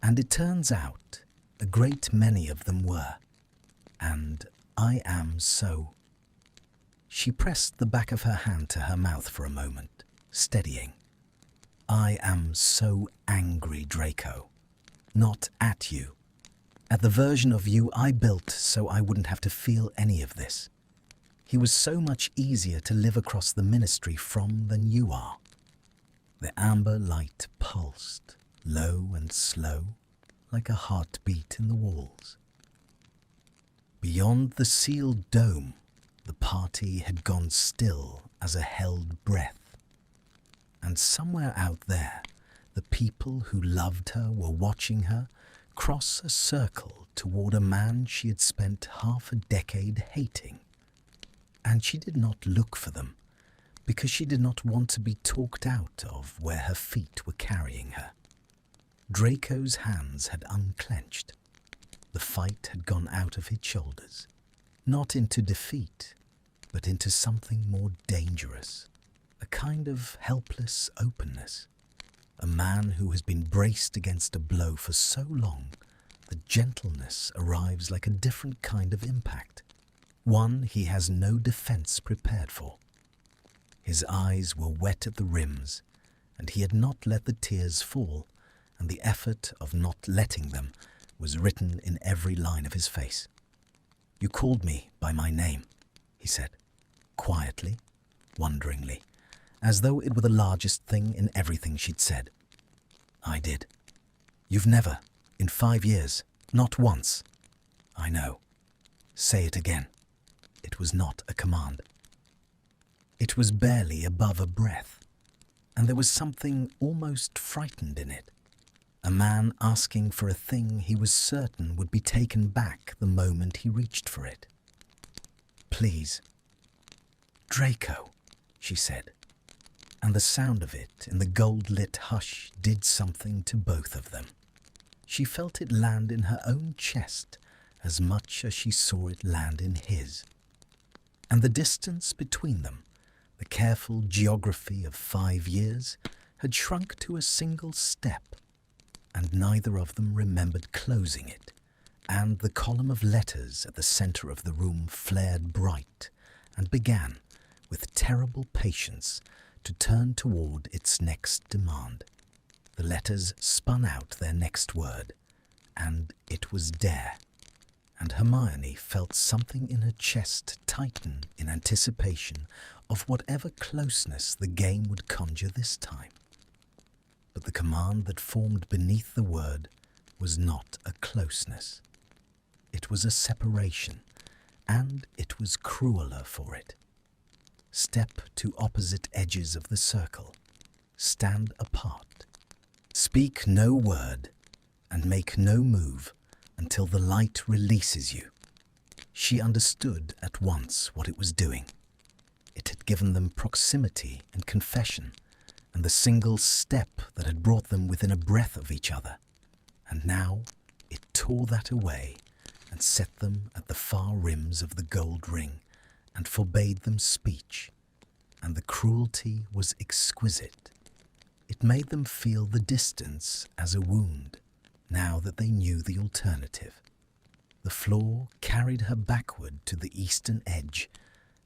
[SPEAKER 1] And it turns out a great many of them were. And I am so. She pressed the back of her hand to her mouth for a moment, steadying. I am so angry, Draco. Not at you. At the version of you I built so I wouldn't have to feel any of this. He was so much easier to live across the ministry from than you are. The amber light pulsed, low and slow, like a heartbeat in the walls. Beyond the sealed dome, the party had gone still as a held breath. And somewhere out there, the people who loved her were watching her cross a circle toward a man she had spent half a decade hating. And she did not look for them, because she did not want to be talked out of where her feet were carrying her. Draco's hands had unclenched. The fight had gone out of his shoulders, not into defeat, but into something more dangerous, a kind of helpless openness. A man who has been braced against a blow for so long that gentleness arrives like a different kind of impact, one he has no defense prepared for. His eyes were wet at the rims, and he had not let the tears fall, and the effort of not letting them was written in every line of his face. You called me by my name, he said, quietly, wonderingly, as though it were the largest thing in everything she'd said. I did. You've never, in 5 years, not once. I know. Say it again. It was not a command. It was barely above a breath, and there was something almost frightened in it. A man asking for a thing he was certain would be taken back the moment he reached for it. Please. Draco, she said, and the sound of it in the gold-lit hush did something to both of them. She felt it land in her own chest as much as she saw it land in his. And the distance between them, the careful geography of 5 years, had shrunk to a single step, and neither of them remembered closing it, and the column of letters at the center of the room flared bright and began, with terrible patience, to turn toward its next demand. The letters spun out their next word, and it was dare. And Hermione felt something in her chest tighten in anticipation of whatever closeness the game would conjure this time. But the command that formed beneath the word was not a closeness. It was a separation, and it was crueler for it. Step to opposite edges of the circle. Stand apart. Speak no word, and make no move until the light releases you. She understood at once what it was doing. It had given them proximity and confession, and the single step that had brought them within a breath of each other. And now it tore that away and set them at the far rims of the gold ring and forbade them speech. And the cruelty was exquisite. It made them feel the distance as a wound, now that they knew the alternative. The floor carried her backward to the eastern edge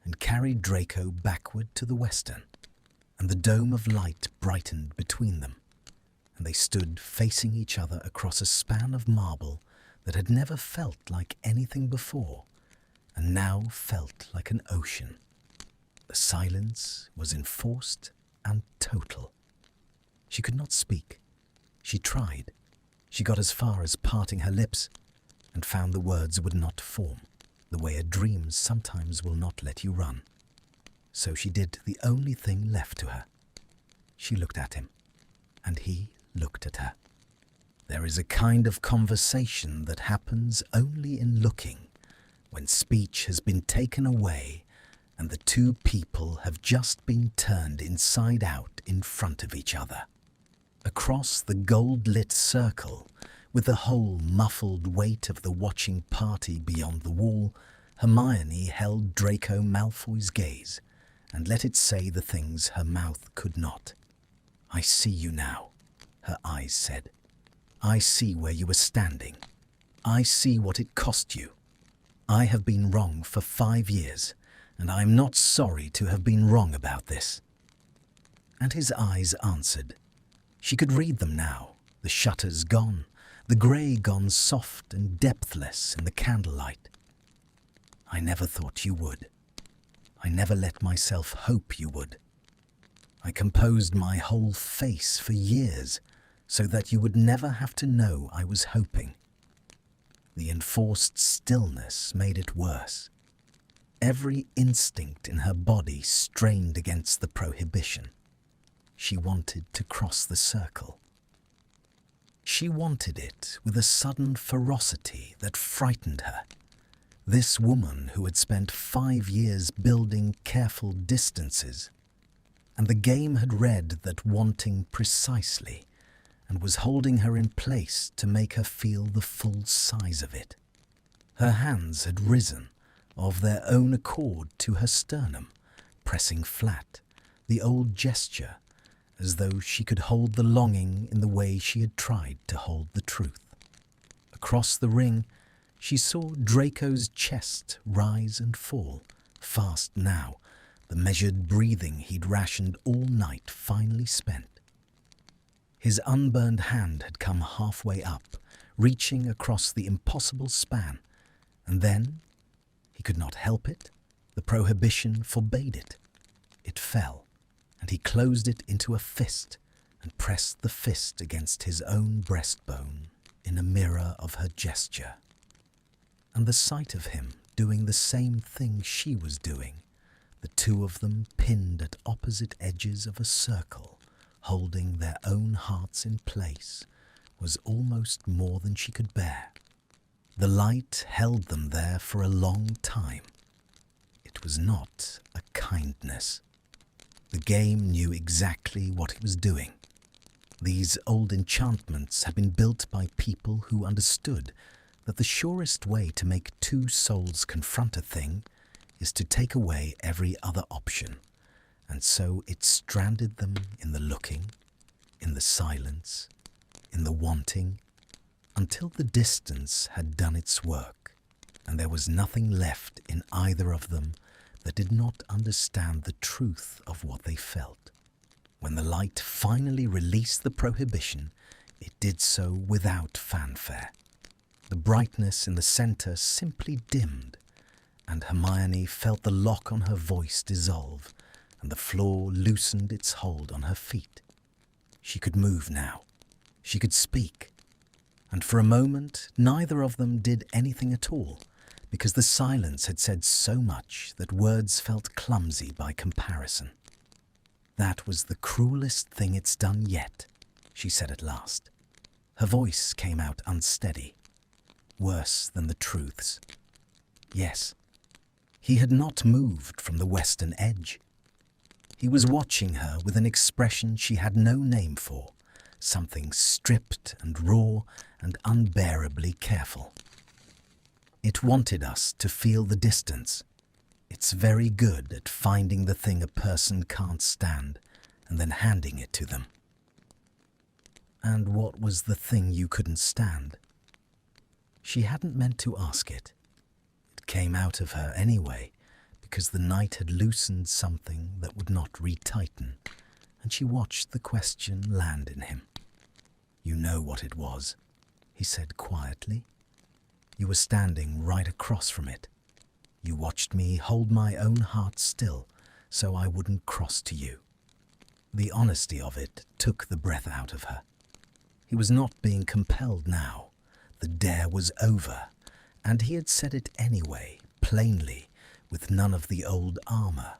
[SPEAKER 1] and carried Draco backward to the western, and the dome of light brightened between them, and they stood facing each other across a span of marble that had never felt like anything before, and now felt like an ocean. The silence was enforced and total. She could not speak. She tried. She got as far as parting her lips and found the words would not form, the way a dream sometimes will not let you run. So she did the only thing left to her. She looked at him. and he looked at her. There is a kind of conversation that happens only in looking, when speech has been taken away and the two people have just been turned inside out in front of each other. Across the gold-lit circle, with the whole muffled weight of the watching party beyond the wall, Hermione held Draco Malfoy's gaze and let it say the things her mouth could not. "I see you now," her eyes said. "I see where you were standing. I see what it cost you. I have been wrong for 5 years, and I am not sorry to have been wrong about this." And his eyes answered. She could read them now, the shutters gone, the grey gone soft and depthless in the candlelight. "I never thought you would. I never let myself hope you would. I composed my whole face for years so that you would never have to know I was hoping." The enforced stillness made it worse. Every instinct in her body strained against the prohibition. She wanted to cross the circle. She wanted it with a sudden ferocity that frightened her. This woman who had spent 5 years building careful distances, and the game had read that wanting precisely, and was holding her in place to make her feel the full size of it. Her hands had risen, of their own accord, to her sternum, pressing flat, the old gesture, as though she could hold the longing in the way she had tried to hold the truth. Across the ring, she saw Draco's chest rise and fall, fast now, the measured breathing he'd rationed all night finally spent. His unburned hand had come halfway up, reaching across the impossible span, and then, he could not help it, the prohibition forbade it. It fell, and he closed it into a fist and pressed the fist against his own breastbone in a mirror of her gesture. And the sight of him doing the same thing she was doing, the two of them pinned at opposite edges of a circle, holding their own hearts in place, was almost more than she could bear. The light held them there for a long time. It was not a kindness. The game knew exactly what it was doing. These old enchantments had been built by people who understood that the surest way to make two souls confront a thing is to take away every other option, and so it stranded them in the looking, in the silence, in the wanting, until the distance had done its work, and there was nothing left in either of them that did not understand the truth of what they felt. When the light finally released the prohibition, it did so without fanfare. The brightness in the centre simply dimmed, and Hermione felt the lock on her voice dissolve, and the floor loosened its hold on her feet. She could move now. She could speak. And for a moment, neither of them did anything at all, because the silence had said so much that words felt clumsy by comparison. "That was the cruelest thing it's done yet," she said at last. Her voice came out unsteady. "Worse than the truths." Yes, he had not moved from the western edge. He was watching her with an expression she had no name for, something stripped and raw and unbearably careful. It wanted us to feel the distance. It's very good at finding the thing a person can't stand and then handing it to them. And what was the thing you couldn't stand? She hadn't meant to ask it. It came out of her anyway, because the night had loosened something that would not retighten, and she watched the question land in him. "You know what it was," he said quietly. "You were standing right across from it. You watched me hold my own heart still so I wouldn't cross to you." The honesty of it took the breath out of her. He was not being compelled now. The dare was over, and he had said it anyway, plainly, with none of the old armour.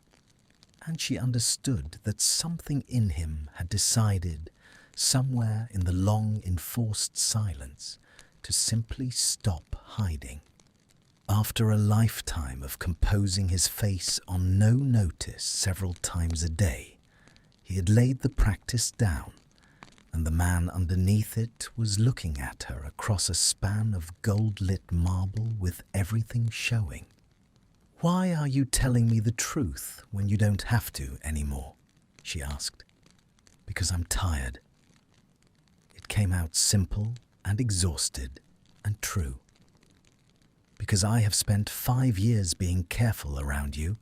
[SPEAKER 1] And she understood that something in him had decided somewhere in the long enforced silence, to simply stop hiding. After a lifetime of composing his face on no notice several times a day, he had laid the practice down, and the man underneath it was looking at her across a span of gold-lit marble with everything showing. "Why are you telling me the truth when you don't have to anymore?" she asked. "Because I'm tired." It came out simple and exhausted and true. "Because I have spent 5 years being careful around you,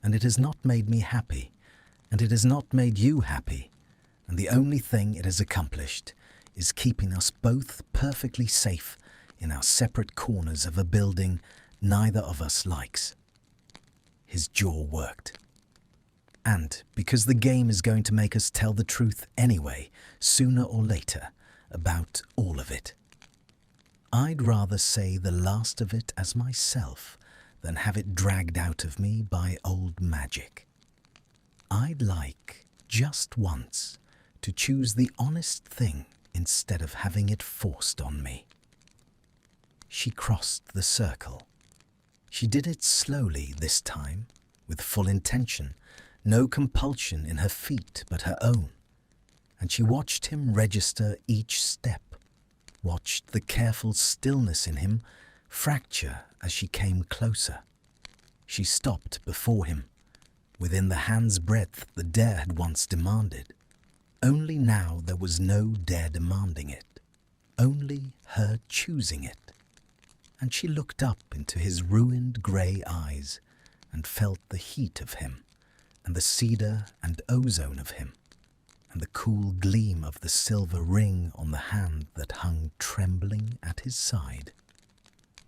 [SPEAKER 1] and it has not made me happy, and it has not made you happy, and the only thing it has accomplished is keeping us both perfectly safe in our separate corners of a building neither of us likes." His jaw worked. "And because the game is going to make us tell the truth anyway, sooner or later, about all of it. I'd rather say the last of it as myself than have it dragged out of me by old magic. I'd like, just once, to choose the honest thing instead of having it forced on me." She crossed the circle. She did it slowly this time, with full intention, no compulsion in her feet but her own, and she watched him register each step, watched the careful stillness in him fracture as she came closer. She stopped before him, within the hand's breadth the dare had once demanded. Only now there was no dare demanding it, only her choosing it. And she looked up into his ruined grey eyes and felt the heat of him, and the cedar and ozone of him, and the cool gleam of the silver ring on the hand that hung trembling at his side.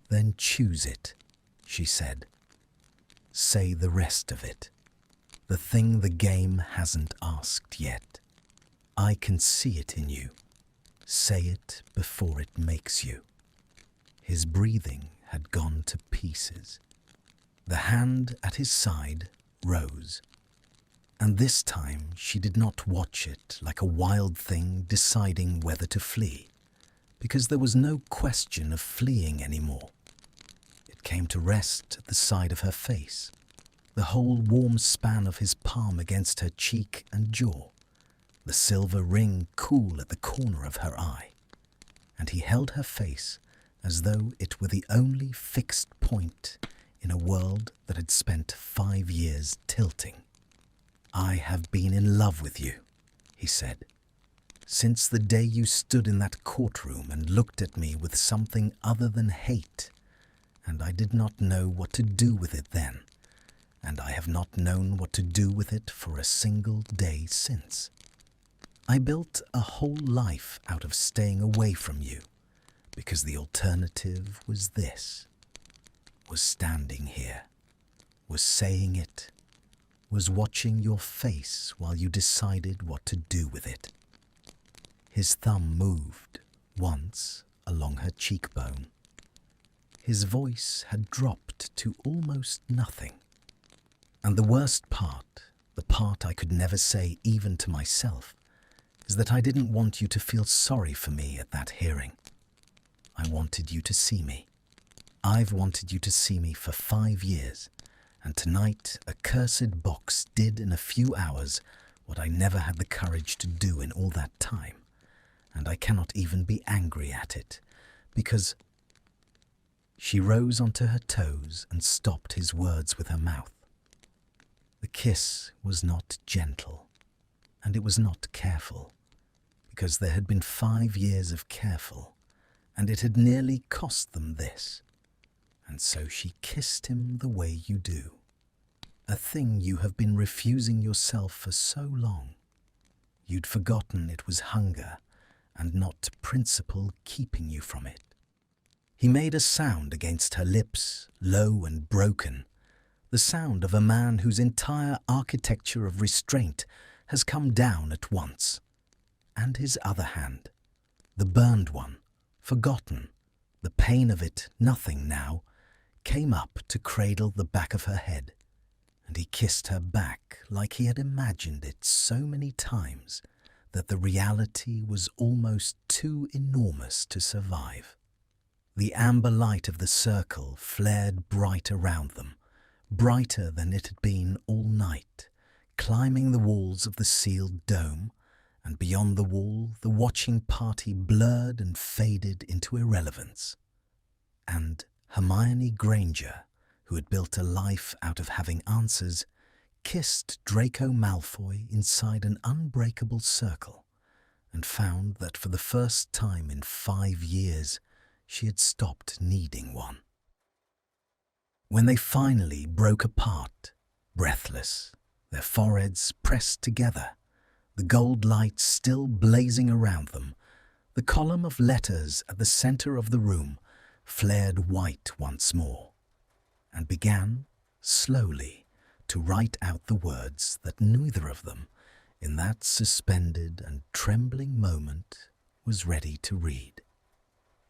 [SPEAKER 1] "Then choose it," she said. "Say the rest of it, the thing the game hasn't asked yet. I can see it in you. Say it before it makes you." His breathing had gone to pieces. The hand at his side rose, and this time she did not watch it like a wild thing deciding whether to flee, because there was no question of fleeing anymore. It came to rest at the side of her face, the whole warm span of his palm against her cheek and jaw, the silver ring cool at the corner of her eye, and he held her face as though it were the only fixed point in a world that had spent 5 years tilting. "I have been in love with you," he said, "since the day you stood in that courtroom and looked at me with something other than hate, and I did not know what to do with it then, and I have not known what to do with it for a single day since. I built a whole life out of staying away from you, because the alternative was this, was standing here, was saying it, was watching your face while you decided what to do with it." His thumb moved once along her cheekbone. His voice had dropped to almost nothing. "And the worst part, the part I could never say even to myself, is that I didn't want you to feel sorry for me at that hearing. I wanted you to see me. I've wanted you to see me for 5 years, and tonight a cursed box did in a few hours what I never had the courage to do in all that time, and I cannot even be angry at it, because—" She rose onto her toes and stopped his words with her mouth. The kiss was not gentle, and it was not careful, because there had been 5 years of careful, and it had nearly cost them this. And so she kissed him the way you do, a thing you have been refusing yourself for so long. You'd forgotten it was hunger and not principle keeping you from it. He made a sound against her lips, low and broken, the sound of a man whose entire architecture of restraint has come down at once. And his other hand, the burned one, forgotten, the pain of it nothing now, came up to cradle the back of her head, and he kissed her back like he had imagined it so many times, that the reality was almost too enormous to survive. The amber light of the circle flared bright around them, brighter than it had been all night, climbing the walls of the sealed dome, and beyond the wall the watching party blurred and faded into irrelevance. And Hermione Granger, who had built a life out of having answers, kissed Draco Malfoy inside an unbreakable circle, and found that for the first time in 5 years she had stopped needing one. When they finally broke apart, breathless, their foreheads pressed together, the gold light still blazing around them, the column of letters at the center of the room flared white once more, and began, slowly, to write out the words that neither of them, in that suspended and trembling moment, was ready to read.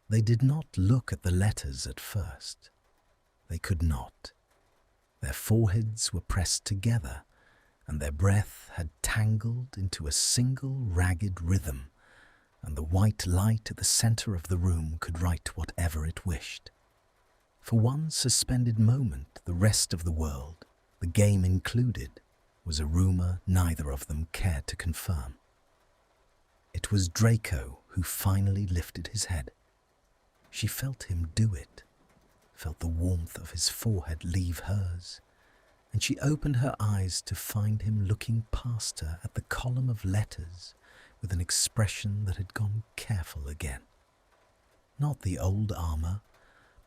[SPEAKER 1] They did not look at the letters at first. They could not. Their foreheads were pressed together, and their breath had tangled into a single ragged rhythm, and the white light at the center of the room could write whatever it wished. For one suspended moment, the rest of the world, the game included, was a rumor neither of them cared to confirm. It was Draco who finally lifted his head. She felt him do it, felt the warmth of his forehead leave hers, and she opened her eyes to find him looking past her at the column of letters with an expression that had gone careful again. Not the old armor,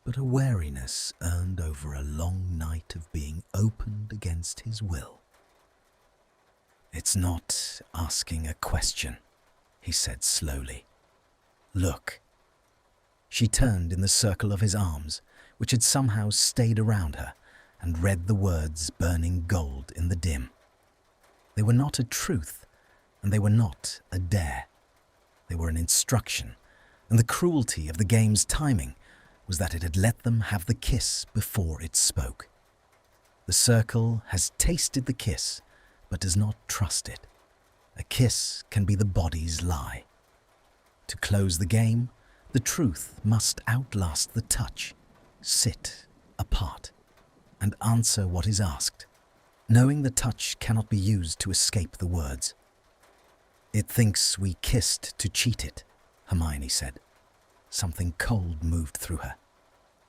[SPEAKER 1] but a wariness earned over a long night of being opened against his will. "It's not asking a question," he said slowly. "Look." She turned in the circle of his arms, which had somehow stayed around her, and read the words burning gold in the dim. They were not a truth, and they were not a dare. They were an instruction, and the cruelty of the game's timing was that it had let them have the kiss before it spoke. The circle has tasted the kiss, but does not trust it. A kiss can be the body's lie. To close the game, the truth must outlast the touch, sit apart, and answer what is asked, knowing the touch cannot be used to escape the words. "It thinks we kissed to cheat it," Hermione said. Something cold moved through her.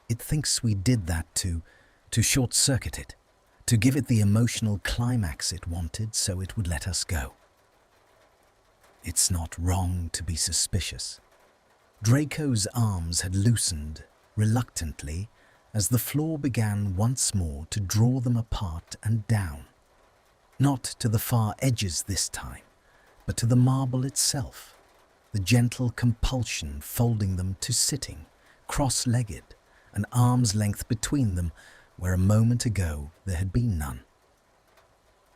[SPEAKER 1] "It thinks we did that to short-circuit it, to give it the emotional climax it wanted so it would let us go. It's not wrong to be suspicious." Draco's arms had loosened, reluctantly, as the floor began once more to draw them apart and down. Not to the far edges this time, but to the marble itself, the gentle compulsion folding them to sitting, cross-legged, an arm's length between them where a moment ago there had been none.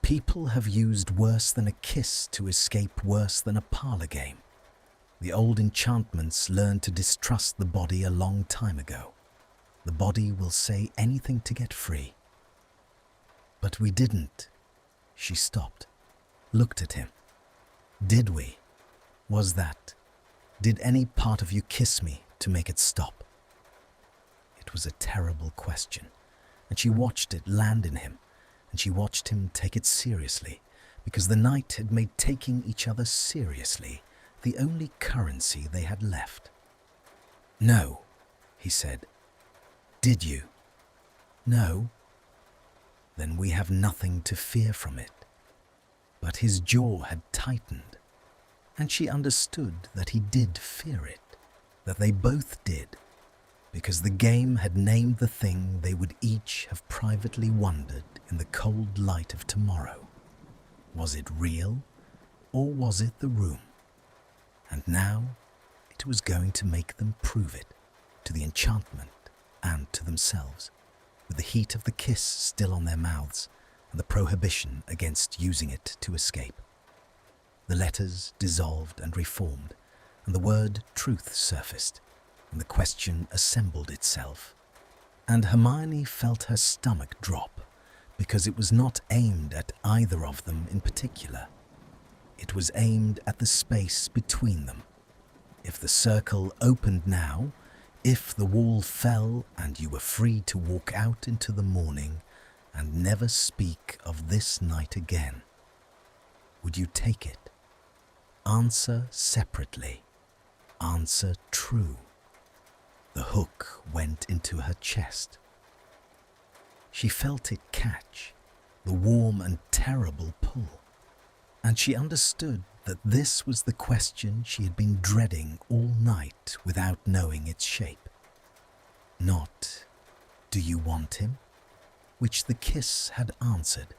[SPEAKER 1] People have used worse than a kiss to escape worse than a parlor game. The old enchantments learned to distrust the body a long time ago. The body will say anything to get free. But we didn't. She stopped, looked at him. Did we? Was that? Did any part of you kiss me to make it stop? It was a terrible question, and she watched it land in him, and she watched him take it seriously, because the night had made taking each other seriously the only currency they had left. "No," he said. "Did you?" "No." "Then we have nothing to fear from it." But his jaw had tightened, and she understood that he did fear it, that they both did, because the game had named the thing they would each have privately wondered in the cold light of tomorrow. Was it real, or was it the room? And now it was going to make them prove it, to the enchantment and to themselves, with the heat of the kiss still on their mouths and the prohibition against using it to escape. The letters dissolved and reformed, and the word truth surfaced, and the question assembled itself. And Hermione felt her stomach drop, because it was not aimed at either of them in particular. It was aimed at the space between them. If the circle opened now, if the wall fell and you were free to walk out into the morning and never speak of this night again, would you take it? Answer separately. Answer true. The hook went into her chest. She felt it catch, the warm and terrible pull, and she understood that this was the question she had been dreading all night without knowing its shape. Not, "Do you want him?" which the kiss had answered,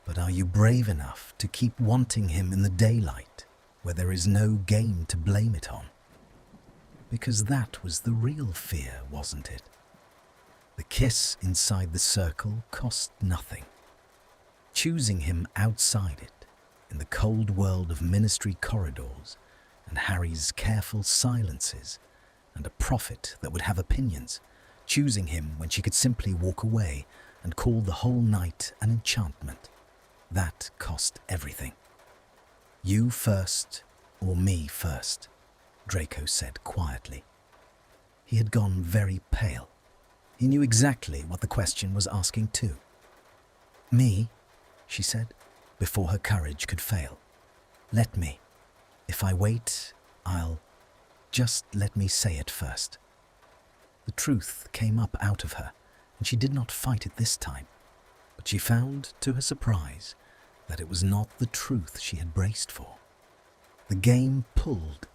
[SPEAKER 1] but are you brave enough to keep wanting him in the daylight where there is no game to blame it on? Because that was the real fear, wasn't it? The kiss inside the circle cost nothing. Choosing him outside it, in the cold world of ministry corridors and Harry's careful silences and a prophet that would have opinions, choosing him when she could simply walk away and call the whole night an enchantment, that cost everything. "You first or me first," Draco said quietly. He had gone very pale. He knew exactly what the question was asking too. "Me," she said, before her courage could fail. "Let me. If I wait, just let me say it first." The truth came up out of her, and she did not fight it this time. But she found, to her surprise, that it was not the truth she had braced for. The game pulled,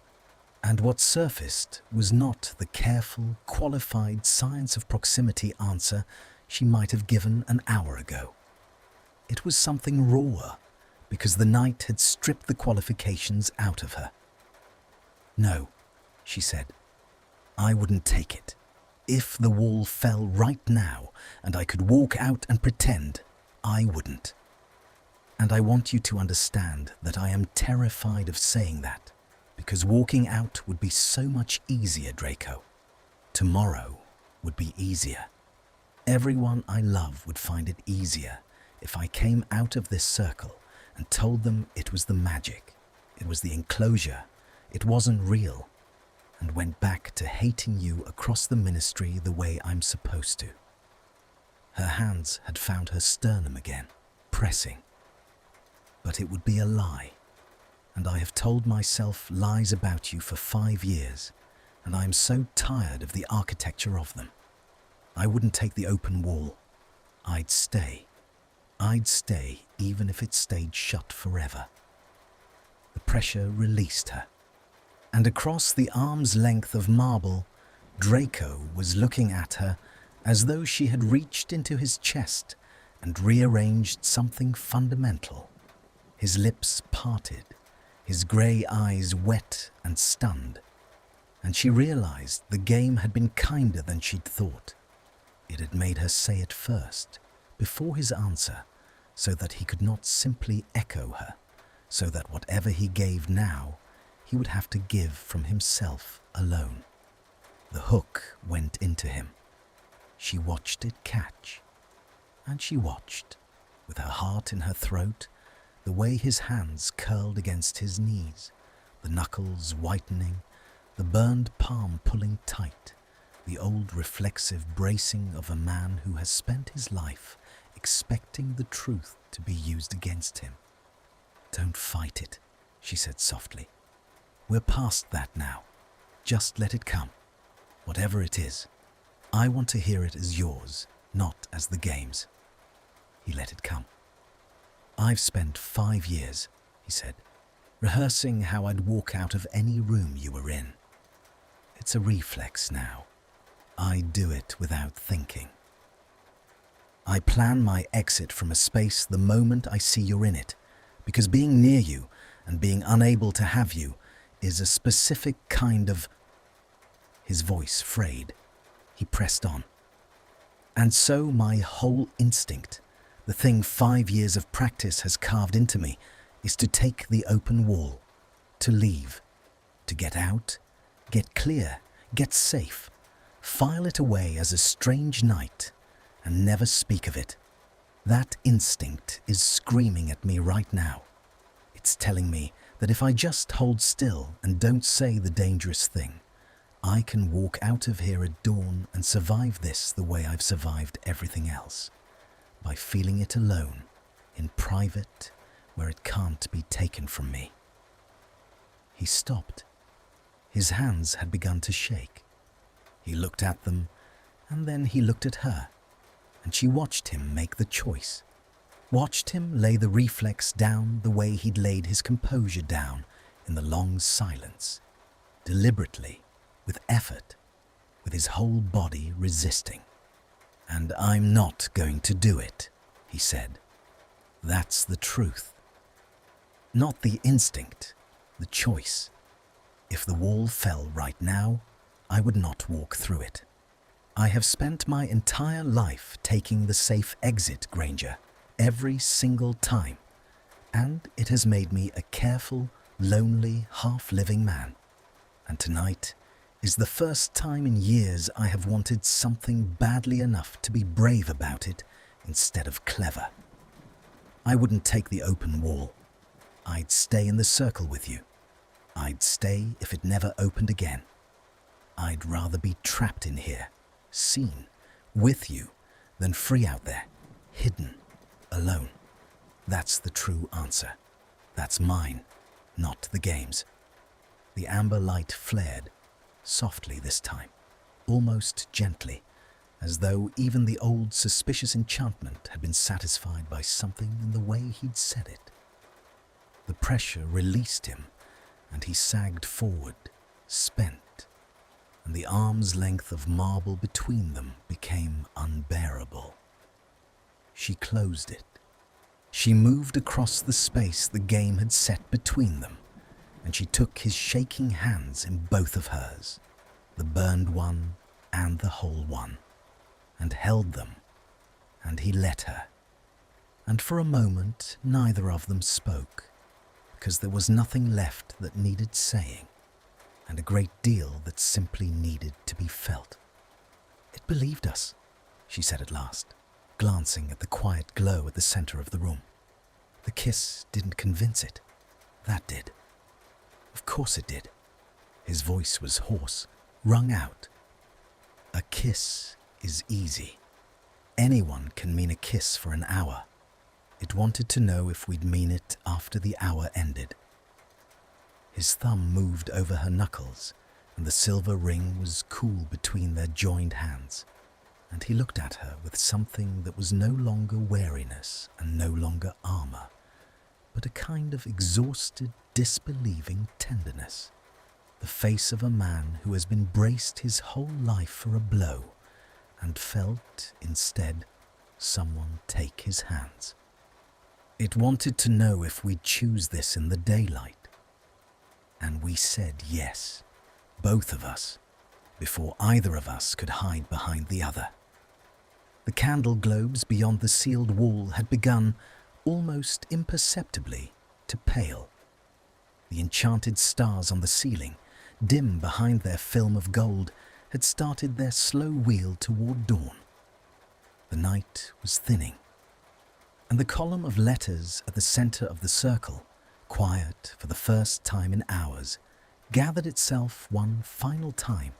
[SPEAKER 1] and what surfaced was not the careful, qualified science of proximity answer she might have given an hour ago. It was something rawer, because the night had stripped the qualifications out of her. "No," she said, "I wouldn't take it. If the wall fell right now and I could walk out and pretend, I wouldn't. And I want you to understand that I am terrified of saying that, because walking out would be so much easier, Draco. Tomorrow would be easier. Everyone I love would find it easier if I came out of this circle and told them it was the magic, it was the enclosure, it wasn't real, and went back to hating you across the ministry the way I'm supposed to." Her hands had found her sternum again, pressing. "But it would be a lie, and I have told myself lies about you for 5 years, and I am so tired of the architecture of them. I wouldn't take the open wall. I'd stay. I'd stay even if it stayed shut forever." The pressure released her, and across the arm's length of marble, Draco was looking at her as though she had reached into his chest and rearranged something fundamental. His lips parted, his grey eyes wet and stunned, and she realized the game had been kinder than she'd thought. It had made her say it first, before his answer, so that he could not simply echo her, so that whatever he gave now, he would have to give from himself alone. The hook went into him. She watched it catch, and she watched, with her heart in her throat, the way his hands curled against his knees, the knuckles whitening, the burned palm pulling tight, the old reflexive bracing of a man who has spent his life expecting the truth to be used against him. "Don't fight it," she said softly. "We're past that now. Just let it come. Whatever it is, I want to hear it as yours, not as the game's." He let it come. "I've spent 5 years," he said, "rehearsing how I'd walk out of any room you were in. It's a reflex now. I do it without thinking. I plan my exit from a space the moment I see you're in it, because being near you and being unable to have you is a specific kind of—" His voice frayed. He pressed on. "And so my whole instinct, the thing 5 years of practice has carved into me, is to take the open wall, to leave, to get out, get clear, get safe, file it away as a strange night, and never speak of it. That instinct is screaming at me right now. It's telling me that if I just hold still and don't say the dangerous thing, I can walk out of here at dawn and survive this the way I've survived everything else, by feeling it alone, in private, where it can't be taken from me. He stopped. His hands had begun to shake. He looked at them, and then he looked at her, and she watched him make the choice, watched him lay the reflex down the way he'd laid his composure down in the long silence, deliberately, with effort, with his whole body resisting. "And I'm not going to do it," he said. "That's the truth. Not the instinct, the choice. If the wall fell right now, I would not walk through it. I have spent my entire life taking the safe exit, Granger, every single time, and it has made me a careful, lonely, half-living man. And tonight is the first time in years I have wanted something badly enough to be brave about it instead of clever. I wouldn't take the open wall. I'd stay in the circle with you. I'd stay if it never opened again. I'd rather be trapped in here, seen, with you, than free out there, hidden, alone. That's the true answer. That's mine, not the game's." The amber light flared, softly this time, almost gently, as though even the old suspicious enchantment had been satisfied by something in the way he'd said it. The pressure released him, and he sagged forward, spent, and the arm's length of marble between them became unbearable. She closed it. She moved across the space the game had set between them, and she took his shaking hands in both of hers, the burned one and the whole one, and held them, and he let her. And for a moment neither of them spoke, because there was nothing left that needed saying, and a great deal that simply needed to be felt. "It believed us," she said at last, glancing at the quiet glow at the center of the room. "The kiss didn't convince it. That did." "Of course it did." His voice was hoarse, wrung out. "A kiss is easy. Anyone can mean a kiss for an hour. It wanted to know if we'd mean it after the hour ended." His thumb moved over her knuckles, and the silver ring was cool between their joined hands, and he looked at her with something that was no longer wariness and no longer armor, but a kind of exhausted, disbelieving tenderness, the face of a man who has been braced his whole life for a blow and felt, instead, someone take his hands. "It wanted to know if we'd choose this in the daylight. And we said yes, both of us, before either of us could hide behind the other." The candle globes beyond the sealed wall had begun, almost imperceptibly, to pale. The enchanted stars on the ceiling, dim behind their film of gold, had started their slow wheel toward dawn. The night was thinning, and the column of letters at the center of the circle, quiet for the first time in hours, gathered itself one final time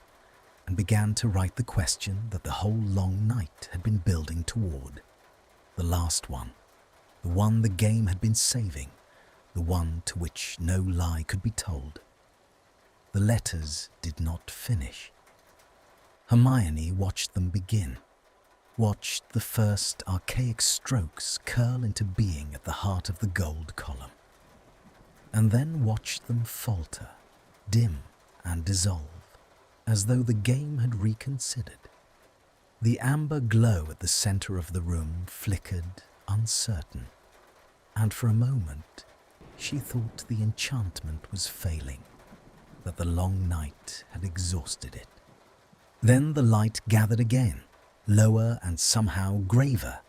[SPEAKER 1] and began to write the question that the whole long night had been building toward. The last one, the one the game had been saving, the one to which no lie could be told. The letters did not finish. Hermione watched them begin, watched the first archaic strokes curl into being at the heart of the gold column, and then watched them falter, dim and dissolve, as though the game had reconsidered. The amber glow at the center of the room flickered, uncertain, and for a moment she thought the enchantment was failing, that the long night had exhausted it. Then the light gathered again, lower and somehow graver,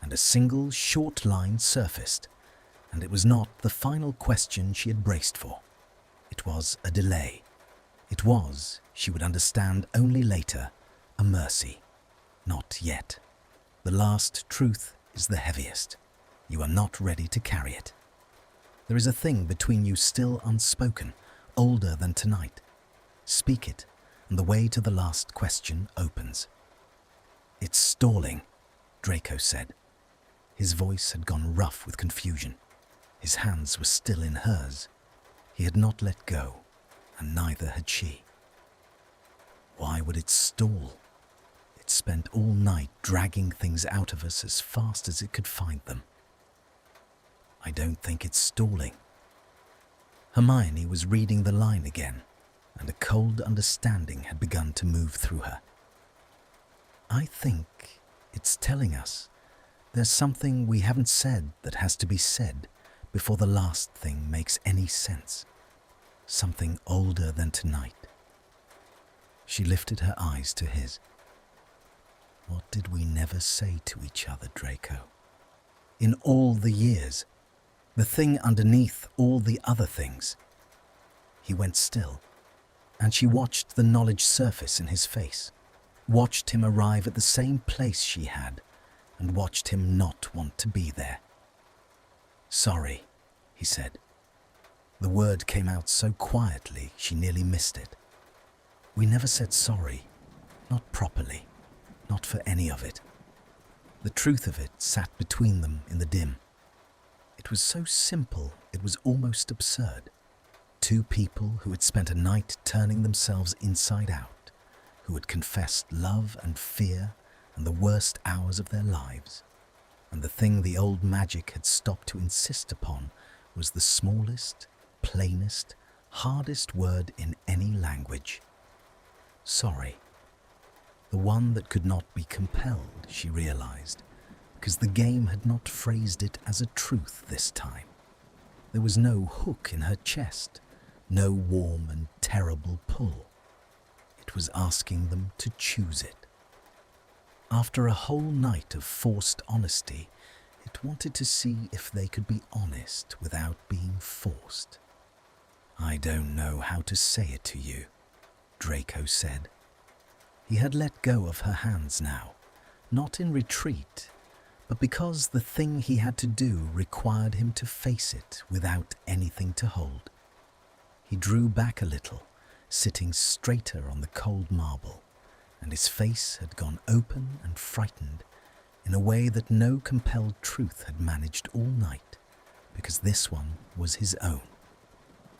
[SPEAKER 1] and a single short line surfaced, and it was not the final question she had braced for. It was a delay. It was, she would understand only later, a mercy. Not yet. The last truth is the heaviest. You are not ready to carry it. There is a thing between you still unspoken, older than tonight. Speak it, and the way to the last question opens. It's stalling, Draco said. His voice had gone rough with confusion. His hands were still in hers. He had not let go, and neither had she. Why would it stall? It spent all night dragging things out of us as fast as it could find them. I don't think it's stalling. Hermione was reading the line again, and a cold understanding had begun to move through her. I think it's telling us there's something we haven't said that has to be said before the last thing makes any sense. Something older than tonight. She lifted her eyes to his. What did we never say to each other, Draco? In all the years, the thing underneath all the other things. He went still, and she watched the knowledge surface in his face, watched him arrive at the same place she had, and watched him not want to be there. Sorry, he said. The word came out so quietly she nearly missed it. We never said sorry, not properly, not for any of it. The truth of it sat between them in the dim. It was so simple it was almost absurd. Two people who had spent a night turning themselves inside out, who had confessed love and fear and the worst hours of their lives. And the thing the old magic had stopped to insist upon was the smallest, plainest, hardest word in any language. Sorry. The one that could not be compelled, she realized, because the game had not phrased it as a truth this time. There was no hook in her chest, no warm and terrible pull. It was asking them to choose it. After a whole night of forced honesty, it wanted to see if they could be honest without being forced. I don't know how to say it to you, Draco said. He had let go of her hands now, not in retreat, but because the thing he had to do required him to face it without anything to hold. He drew back a little, sitting straighter on the cold marble, and his face had gone open and frightened in a way that no compelled truth had managed all night, because this one was his own.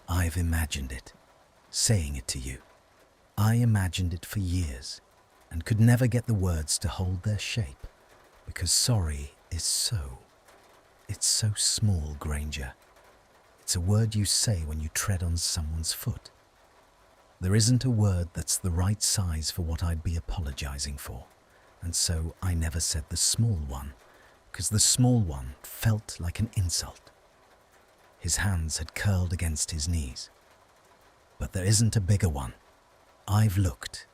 [SPEAKER 1] I've imagined it, saying it to you. I imagined it for years, and could never get the words to hold their shape, because sorry is it's so small, Granger. It's a word you say when you tread on someone's foot. There isn't a word that's the right size for what I'd be apologizing for, and so I never said the small one, because the small one felt like an insult. His hands had curled against his knees. But there isn't a bigger one. I've looked.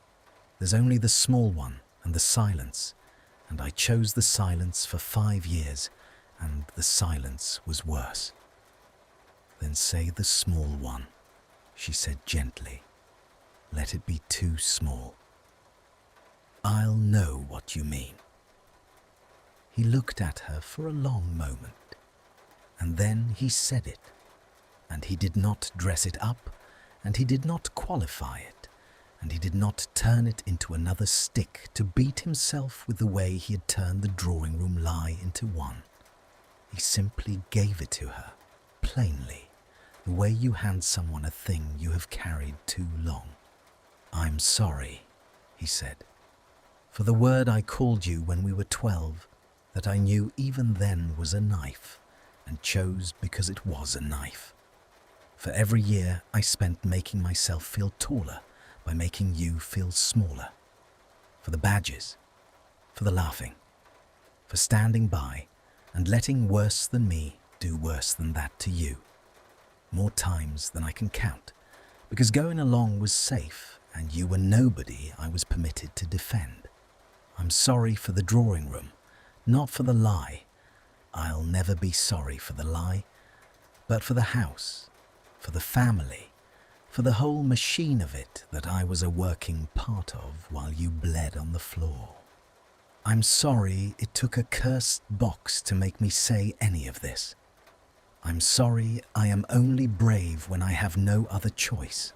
[SPEAKER 1] There's only the small one and the silence, and I chose the silence for 5 years, and the silence was worse. Then say the small one, she said gently. Let it be too small. I'll know what you mean. He looked at her for a long moment, and then he said it, and he did not dress it up, and he did not qualify it, and he did not turn it into another stick to beat himself with the way he had turned the drawing room lie into one. He simply gave it to her, plainly, the way you hand someone a thing you have carried too long. I'm sorry, he said, for the word I called you when we were 12, that I knew even then was a knife, and chose because it was a knife. For every year I spent making myself feel taller by making you feel smaller. For the badges, for the laughing, for standing by and letting worse than me do worse than that to you. More times than I can count, because going along was safe and you were nobody I was permitted to defend. I'm sorry for the drawing room, not for the lie. I'll never be sorry for the lie, but for the house, for the family, for the whole machine of it that I was a working part of while you bled on the floor. I'm sorry it took a cursed box to make me say any of this. I'm sorry, I am only brave when I have no other choice.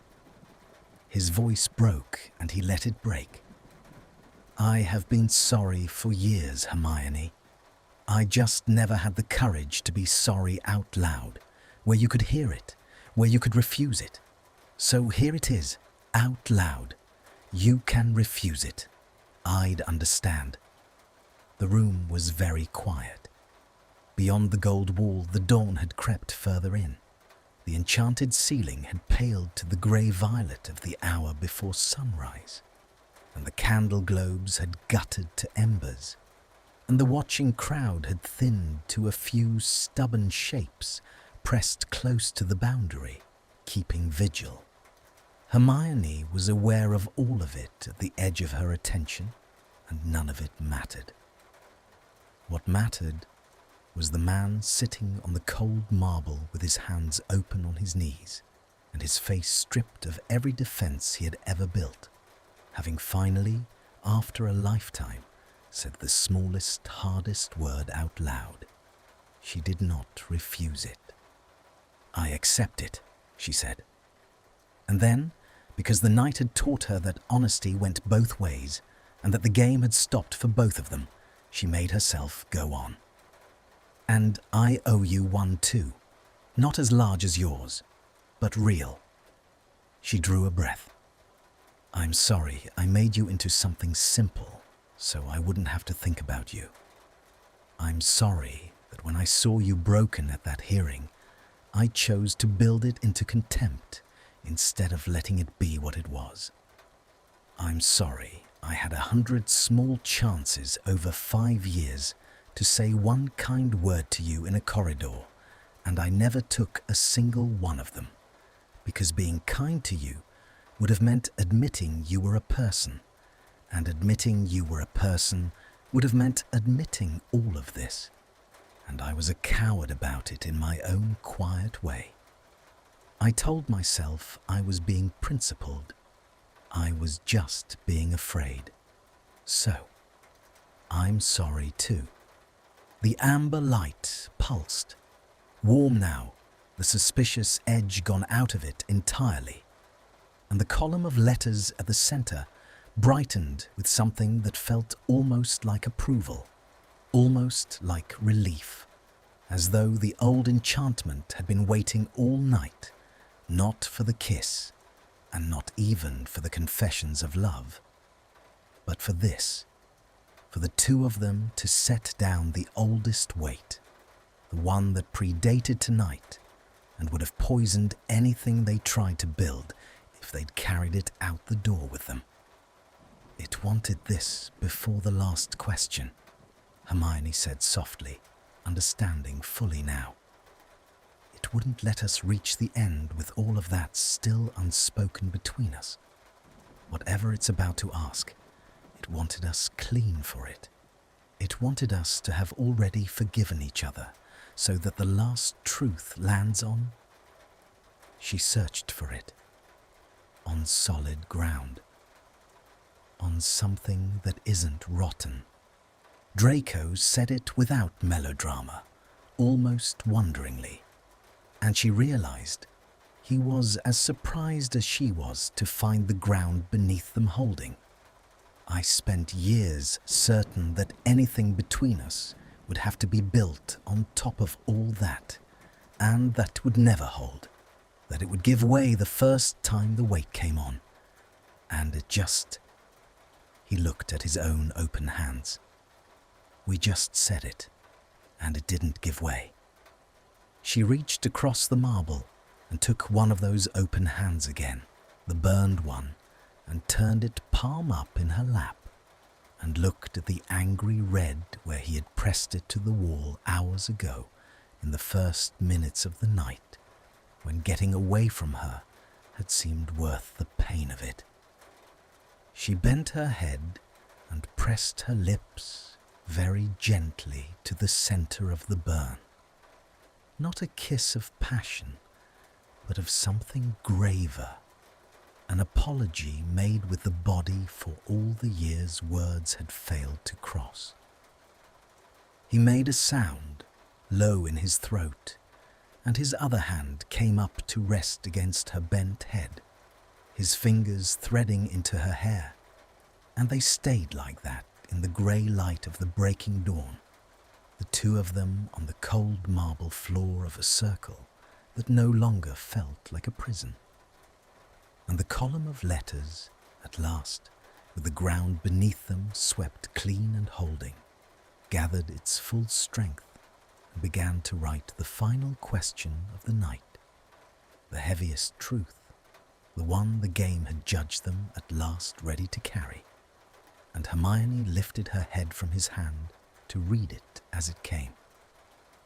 [SPEAKER 1] His voice broke, and he let it break. I have been sorry for years, Hermione. I just never had the courage to be sorry out loud, where you could hear it, where you could refuse it. So here it is, out loud. You can refuse it. I'd understand. The room was very quiet. Beyond the gold wall, the dawn had crept further in. The enchanted ceiling had paled to the grey violet of the hour before sunrise, and the candle globes had guttered to embers, and the watching crowd had thinned to a few stubborn shapes pressed close to the boundary, keeping vigil. Hermione was aware of all of it at the edge of her attention, and none of it mattered. What mattered was the man sitting on the cold marble with his hands open on his knees and his face stripped of every defense he had ever built, having finally, after a lifetime, said the smallest, hardest word out loud. She did not refuse it. "I accept it," she said. And then, because the night had taught her that honesty went both ways and that the game had stopped for both of them, she made herself go on. "And I owe you one too, not as large as yours, but real." She drew a breath. "I'm sorry I made you into something simple so I wouldn't have to think about you. I'm sorry that when I saw you broken at that hearing, I chose to build it into contempt instead of letting it be what it was. I'm sorry I had 100 small chances over 5 years to say one kind word to you in a corridor, and I never took a single one of them, because being kind to you would have meant admitting you were a person, and admitting you were a person would have meant admitting all of this, and I was a coward about it in my own quiet way. I told myself I was being principled. I was just being afraid. So, I'm sorry too." The amber light pulsed, warm now, the suspicious edge gone out of it entirely, and the column of letters at the center brightened with something that felt almost like approval, almost like relief, as though the old enchantment had been waiting all night, not for the kiss, and not even for the confessions of love, but for this. For the two of them to set down the oldest weight, the one that predated tonight and would have poisoned anything they tried to build if they'd carried it out the door with them. "It wanted this before the last question," Hermione said softly, understanding fully now. "It wouldn't let us reach the end with all of that still unspoken between us. Whatever it's about to ask, it wanted us clean for it. It wanted us to have already forgiven each other so that the last truth lands on..." She searched for it. "On solid ground. On something that isn't rotten." Draco said it without melodrama, almost wonderingly, and she realized he was as surprised as she was to find the ground beneath them holding. "I spent years certain that anything between us would have to be built on top of all that, and that would never hold, that it would give way the first time the weight came on. And it just..." He looked at his own open hands. "We just said it, and it didn't give way." She reached across the marble and took one of those open hands again, the burned one, and turned it palm up in her lap, and looked at the angry red where he had pressed it to the wall hours ago in the first minutes of the night, when getting away from her had seemed worth the pain of it. She bent her head and pressed her lips very gently to the center of the burn. Not a kiss of passion, but of something graver, an apology made with the body for all the years words had failed to cross. He made a sound, low in his throat, and his other hand came up to rest against her bent head, his fingers threading into her hair, and they stayed like that in the grey light of the breaking dawn, the two of them on the cold marble floor of a circle that no longer felt like a prison. And the column of letters, at last, with the ground beneath them swept clean and holding, gathered its full strength and began to write the final question of the night, the heaviest truth, the one the game had judged them at last ready to carry. And Hermione lifted her head from his hand to read it as it came.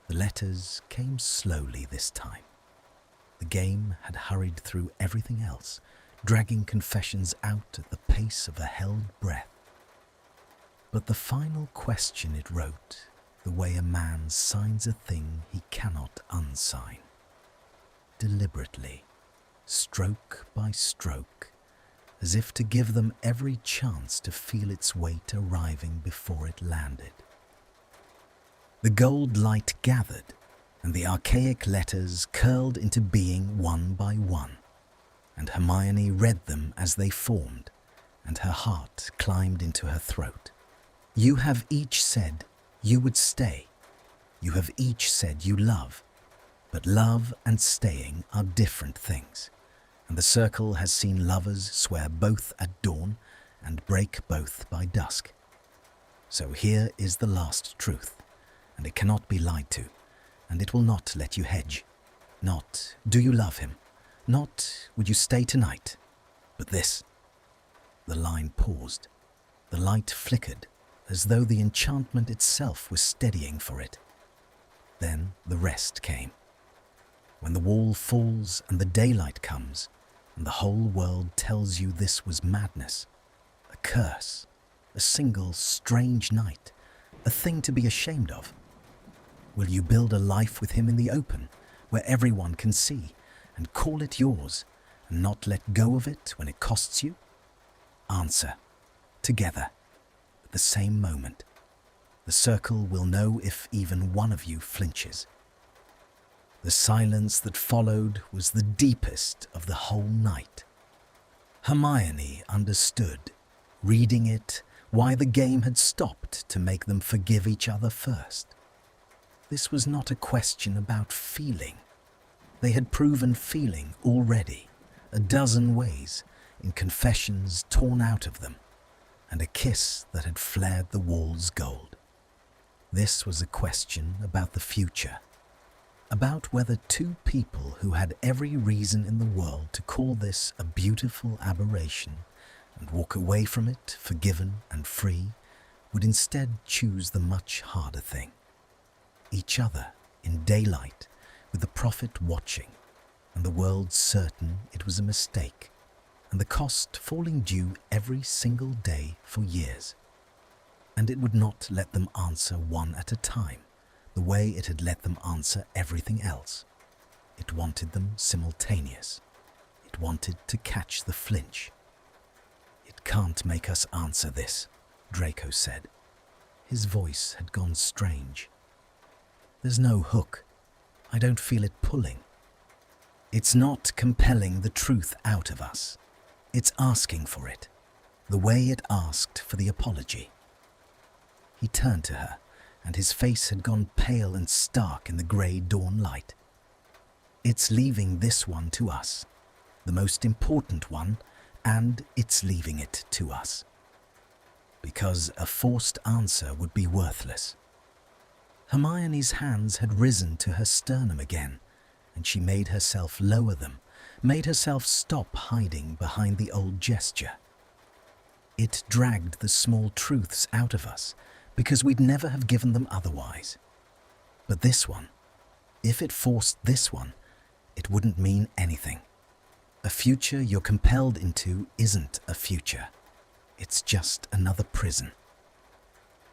[SPEAKER 1] The letters came slowly this time. The game had hurried through everything else, dragging confessions out at the pace of a held breath. But the final question it wrote, the way a man signs a thing he cannot unsign. Deliberately, stroke by stroke, as if to give them every chance to feel its weight arriving before it landed. The gold light gathered, and the archaic letters curled into being one by one, and Hermione read them as they formed, and her heart climbed into her throat. You have each said you would stay. You have each said you love, but love and staying are different things, and the circle has seen lovers swear both at dawn and break both by dusk. So here is the last truth, and it cannot be lied to, and it will not let you hedge. Not, do you love him? Not, would you stay tonight? But this. The line paused. The light flickered, as though the enchantment itself was steadying for it. Then the rest came. When the wall falls and the daylight comes, and the whole world tells you this was madness, a curse, a single strange night, a thing to be ashamed of. Will you build a life with him in the open, where everyone can see, and call it yours, and not let go of it when it costs you? Answer, together, at the same moment. The circle will know if even one of you flinches. The silence that followed was the deepest of the whole night. Hermione understood, reading it, why the game had stopped to make them forgive each other first. This was not a question about feeling. They had proven feeling already, a dozen ways, in confessions torn out of them, and a kiss that had flared the walls gold. This was a question about the future, about whether two people who had every reason in the world to call this a beautiful aberration and walk away from it forgiven and free would instead choose the much harder thing. Each other in daylight, with the prophet watching, and the world certain it was a mistake, and the cost falling due every single day for years. And it would not let them answer one at a time, the way it had let them answer everything else. It wanted them simultaneous. It wanted to catch the flinch. It can't make us answer this, Draco said. His voice had gone strange. There's no hook. I don't feel it pulling. It's not compelling the truth out of us. It's asking for it, the way it asked for the apology. He turned to her, and his face had gone pale and stark in the grey dawn light. It's leaving this one to us, the most important one, and it's leaving it to us. Because a forced answer would be worthless. Hermione's hands had risen to her sternum again, and she made herself lower them, made herself stop hiding behind the old gesture. It dragged the small truths out of us, because we'd never have given them otherwise. But this one, if it forced this one, it wouldn't mean anything. A future you're compelled into isn't a future. It's just another prison.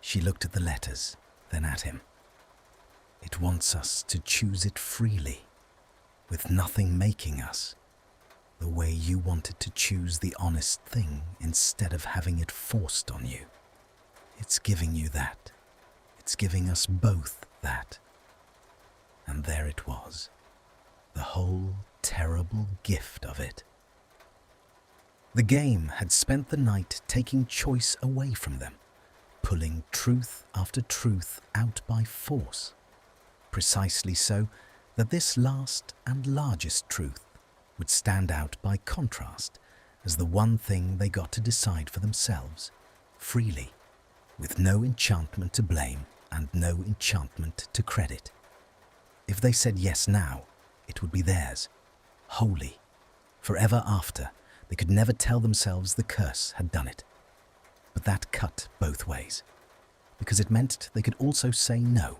[SPEAKER 1] She looked at the letters, then at him. It wants us to choose it freely, with nothing making us, the way you wanted to choose the honest thing instead of having it forced on you. It's giving you that. It's giving us both that. And there it was, the whole terrible gift of it. The game had spent the night taking choice away from them, pulling truth after truth out by force, precisely so that this last and largest truth would stand out by contrast as the one thing they got to decide for themselves, freely, with no enchantment to blame and no enchantment to credit. If they said yes now, it would be theirs, wholly, forever after. They could never tell themselves the curse had done it. But that cut both ways, because it meant they could also say no.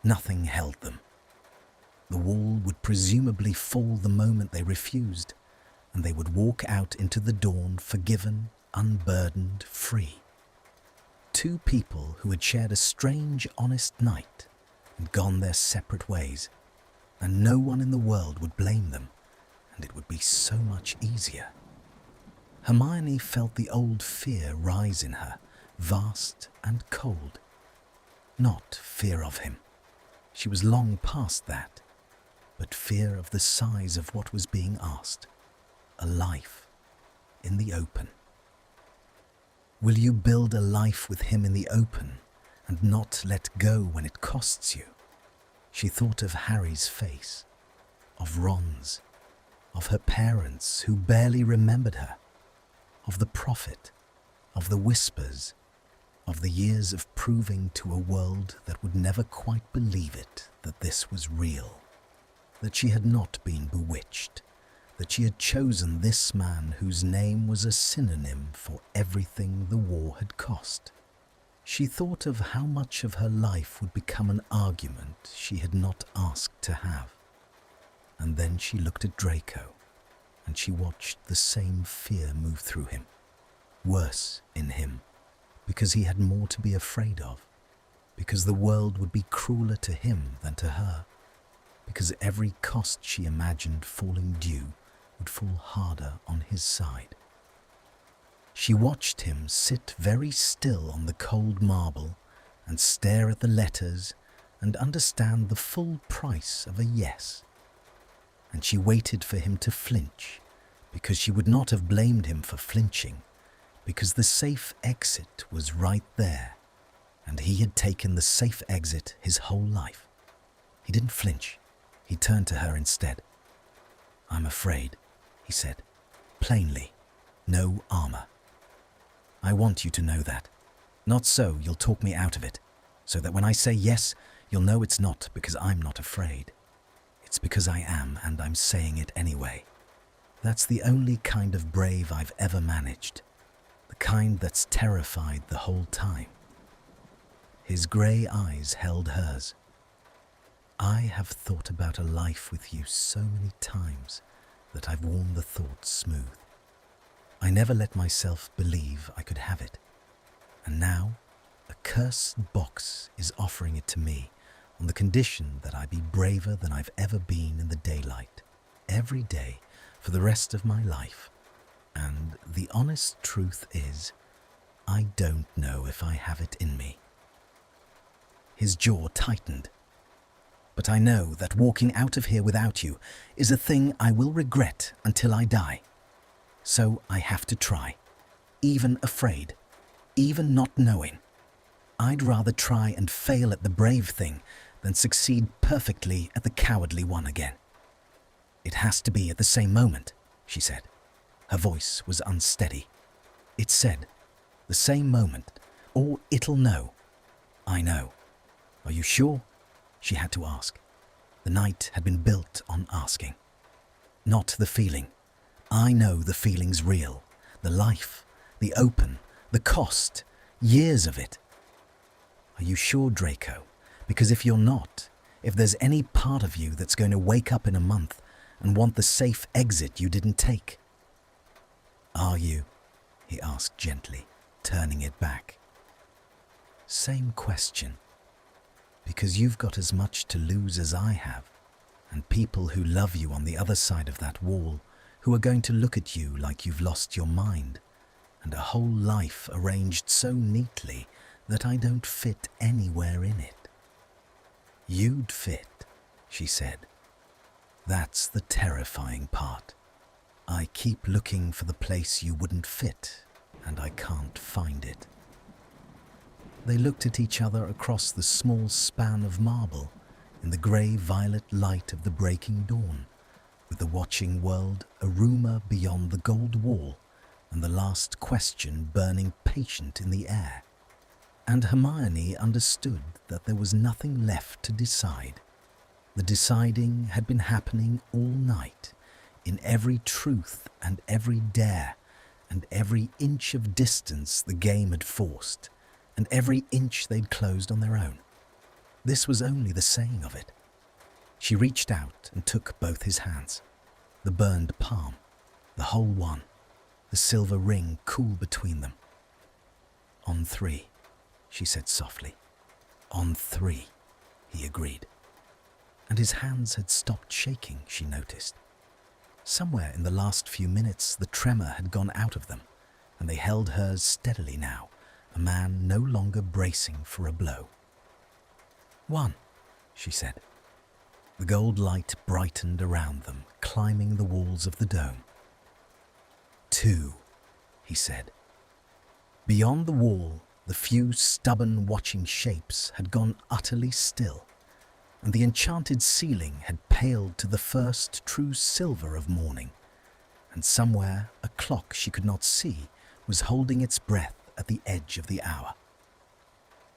[SPEAKER 1] Nothing held them. The wall would presumably fall the moment they refused, and they would walk out into the dawn forgiven, unburdened, free. Two people who had shared a strange, honest night and gone their separate ways, and no one in the world would blame them, and it would be so much easier. Hermione felt the old fear rise in her, vast and cold. Not fear of him. She was long past that, but fear of the size of what was being asked. A life in the open. Will you build a life with him in the open and not let go when it costs you? She thought of Harry's face, of Ron's, of her parents who barely remembered her, of the prophet, of the whispers, of the years of proving to a world that would never quite believe it that this was real, that she had not been bewitched, that she had chosen this man whose name was a synonym for everything the war had cost. She thought of how much of her life would become an argument she had not asked to have. And then she looked at Draco, and she watched the same fear move through him, worse in him, because he had more to be afraid of, because the world would be crueler to him than to her, because every cost she imagined falling due would fall harder on his side. She watched him sit very still on the cold marble and stare at the letters and understand the full price of a yes. And she waited for him to flinch, because she would not have blamed him for flinching, because the safe exit was right there, and he had taken the safe exit his whole life. He didn't flinch. He turned to her instead. "I'm afraid," he said, plainly, no armor. "I want you to know that. Not so you'll talk me out of it, so that when I say yes, you'll know it's not because I'm not afraid. It's because I am, and I'm saying it anyway. That's the only kind of brave I've ever managed, the kind that's terrified the whole time." His grey eyes held hers. "I have thought about a life with you so many times that I've worn the thought smooth. I never let myself believe I could have it. And now, a cursed box is offering it to me on the condition that I be braver than I've ever been in the daylight, every day, for the rest of my life. And the honest truth is, I don't know if I have it in me." His jaw tightened. "But I know that walking out of here without you is a thing I will regret until I die. So I have to try, even afraid, even not knowing. I'd rather try and fail at the brave thing than succeed perfectly at the cowardly one again." "It has to be at the same moment," she said. Her voice was unsteady. It said, "the same moment, or it'll know." "I know." "Are you sure?" She had to ask. The night had been built on asking. "Not the feeling. I know the feeling's real. The life, the open, the cost, years of it." "Are you sure, Draco? Because if you're not, if there's any part of you that's going to wake up in a month and want the safe exit you didn't take." "Are you?" he asked gently, turning it back. "Same question. Because you've got as much to lose as I have, and people who love you on the other side of that wall who are going to look at you like you've lost your mind, and a whole life arranged so neatly that I don't fit anywhere in it." "You'd fit," she said. That's the terrifying part. I keep looking for the place you wouldn't fit, and I can't find it. They looked at each other across the small span of marble in the grey-violet light of the breaking dawn, with the watching world a rumour beyond the gold wall and the last question burning patient in the air. And Hermione understood that there was nothing left to decide. The deciding had been happening all night, in every truth and every dare, and every inch of distance the game had forced, and every inch they'd closed on their own. This was only the saying of it. She reached out and took both his hands, the burned palm, the whole one, the silver ring cool between them. "On 3, she said softly. "On 3, he agreed. And his hands had stopped shaking, she noticed. Somewhere in the last few minutes the tremor had gone out of them, and they held hers steadily now, a man no longer bracing for a blow. "1, she said. The gold light brightened around them, climbing the walls of the dome. "2, he said. Beyond the wall, the few stubborn watching shapes had gone utterly still, and the enchanted ceiling had paled to the first true silver of morning, and somewhere a clock she could not see was holding its breath at the edge of the hour.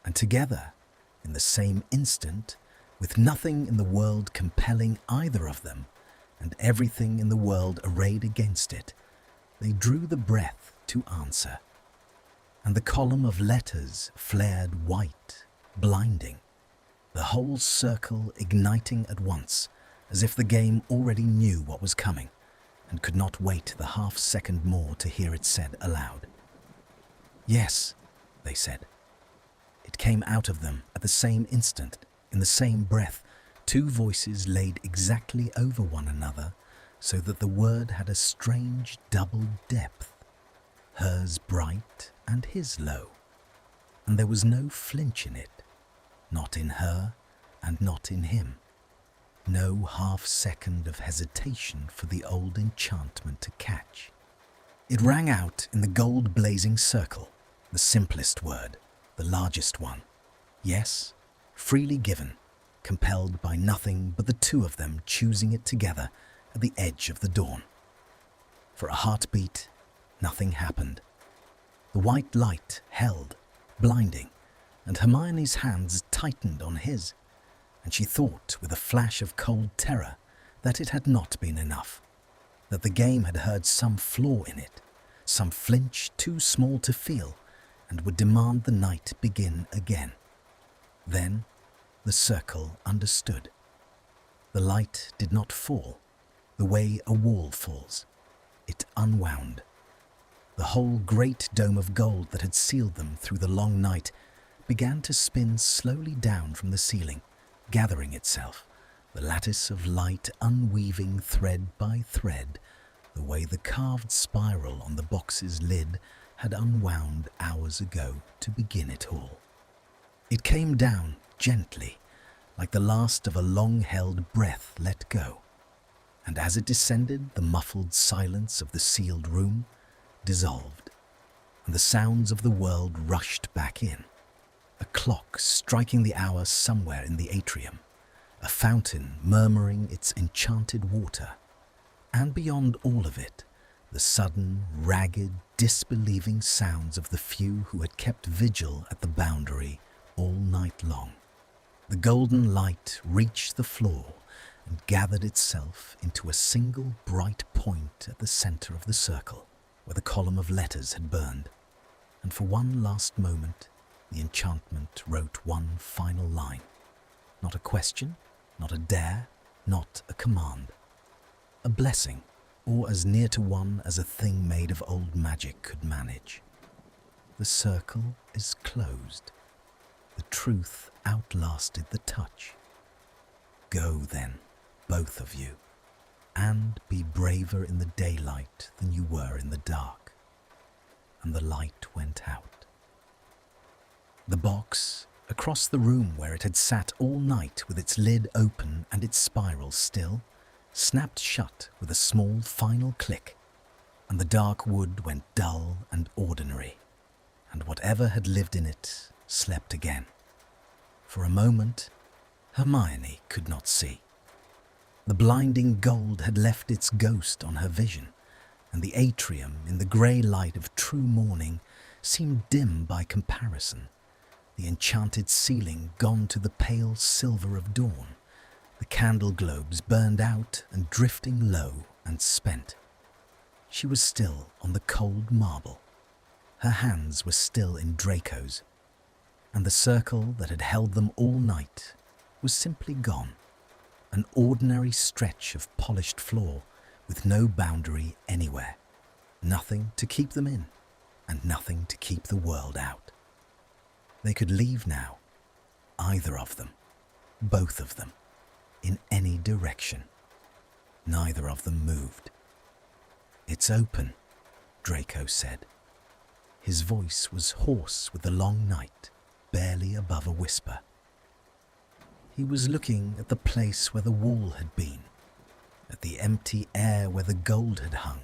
[SPEAKER 1] And together, in the same instant, with nothing in the world compelling either of them, and everything in the world arrayed against it, they drew the breath to answer. And the column of letters flared white, blinding, the whole circle igniting at once, as if the game already knew what was coming, and could not wait the half-second more to hear it said aloud. "Yes," they said. It came out of them at the same instant, in the same breath, two voices laid exactly over one another, so that the word had a strange double depth, hers bright and his low, and there was no flinch in it, not in her and not in him, no half-second of hesitation for the old enchantment to catch. It rang out in the gold-blazing circle, the simplest word, the largest one. Yes, freely given, compelled by nothing but the two of them choosing it together at the edge of the dawn. For a heartbeat, nothing happened. The white light held, blinding, and Hermione's hands tightened on his, and she thought with a flash of cold terror that it had not been enough, that the game had heard some flaw in it, some flinch too small to feel, and would demand the night begin again. Then the circle understood. The light did not fall, the way a wall falls. It unwound. The whole great dome of gold that had sealed them through the long night began to spin slowly down from the ceiling, gathering itself, the lattice of light unweaving thread by thread, the way the carved spiral on the box's lid had unwound hours ago to begin it all. It came down gently, like the last of a long-held breath let go, and as it descended, the muffled silence of the sealed room dissolved, and the sounds of the world rushed back in. A clock striking the hour somewhere in the atrium, a fountain murmuring its enchanted water, and beyond all of it, the sudden, ragged, disbelieving sounds of the few who had kept vigil at the boundary all night long. The golden light reached the floor and gathered itself into a single bright point at the center of the circle, where the column of letters had burned, and for one last moment the enchantment wrote one final line. Not a question, not a dare, not a command. A blessing, or as near to one as a thing made of old magic could manage. The circle is closed. The truth outlasted the touch. Go then, both of you, and be braver in the daylight than you were in the dark. And the light went out. The box, across the room where it had sat all night with its lid open and its spiral still, snapped shut with a small final click, and the dark wood went dull and ordinary, and whatever had lived in it slept again. For a moment, Hermione could not see. The blinding gold had left its ghost on her vision, and the atrium, in the grey light of true morning, seemed dim by comparison, the enchanted ceiling gone to the pale silver of dawn, the candle globes burned out and drifting low and spent. She was still on the cold marble. Her hands were still in Draco's, and the circle that had held them all night was simply gone, an ordinary stretch of polished floor with no boundary anywhere, nothing to keep them in and nothing to keep the world out. They could leave now, either of them, both of them, in any direction. Neither of them moved. "It's open," Draco said. His voice was hoarse with the long night, barely above a whisper. He was looking at the place where the wall had been, at the empty air where the gold had hung,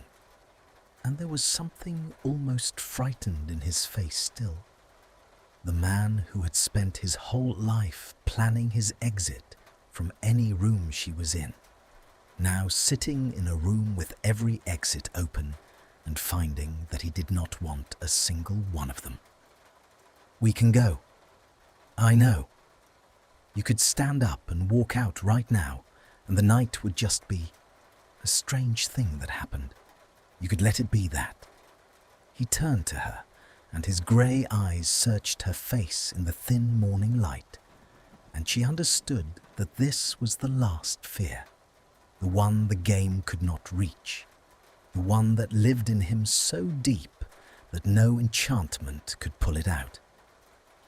[SPEAKER 1] and there was something almost frightened in his face still. The man who had spent his whole life planning his exit from any room she was in, now sitting in a room with every exit open and finding that he did not want a single one of them. "We can go. I know. You could stand up and walk out right now, and the night would just be a strange thing that happened. You could let it be that." He turned to her, and his grey eyes searched her face in the thin morning light, and she understood that this was the last fear, the one the game could not reach, the one that lived in him so deep that no enchantment could pull it out.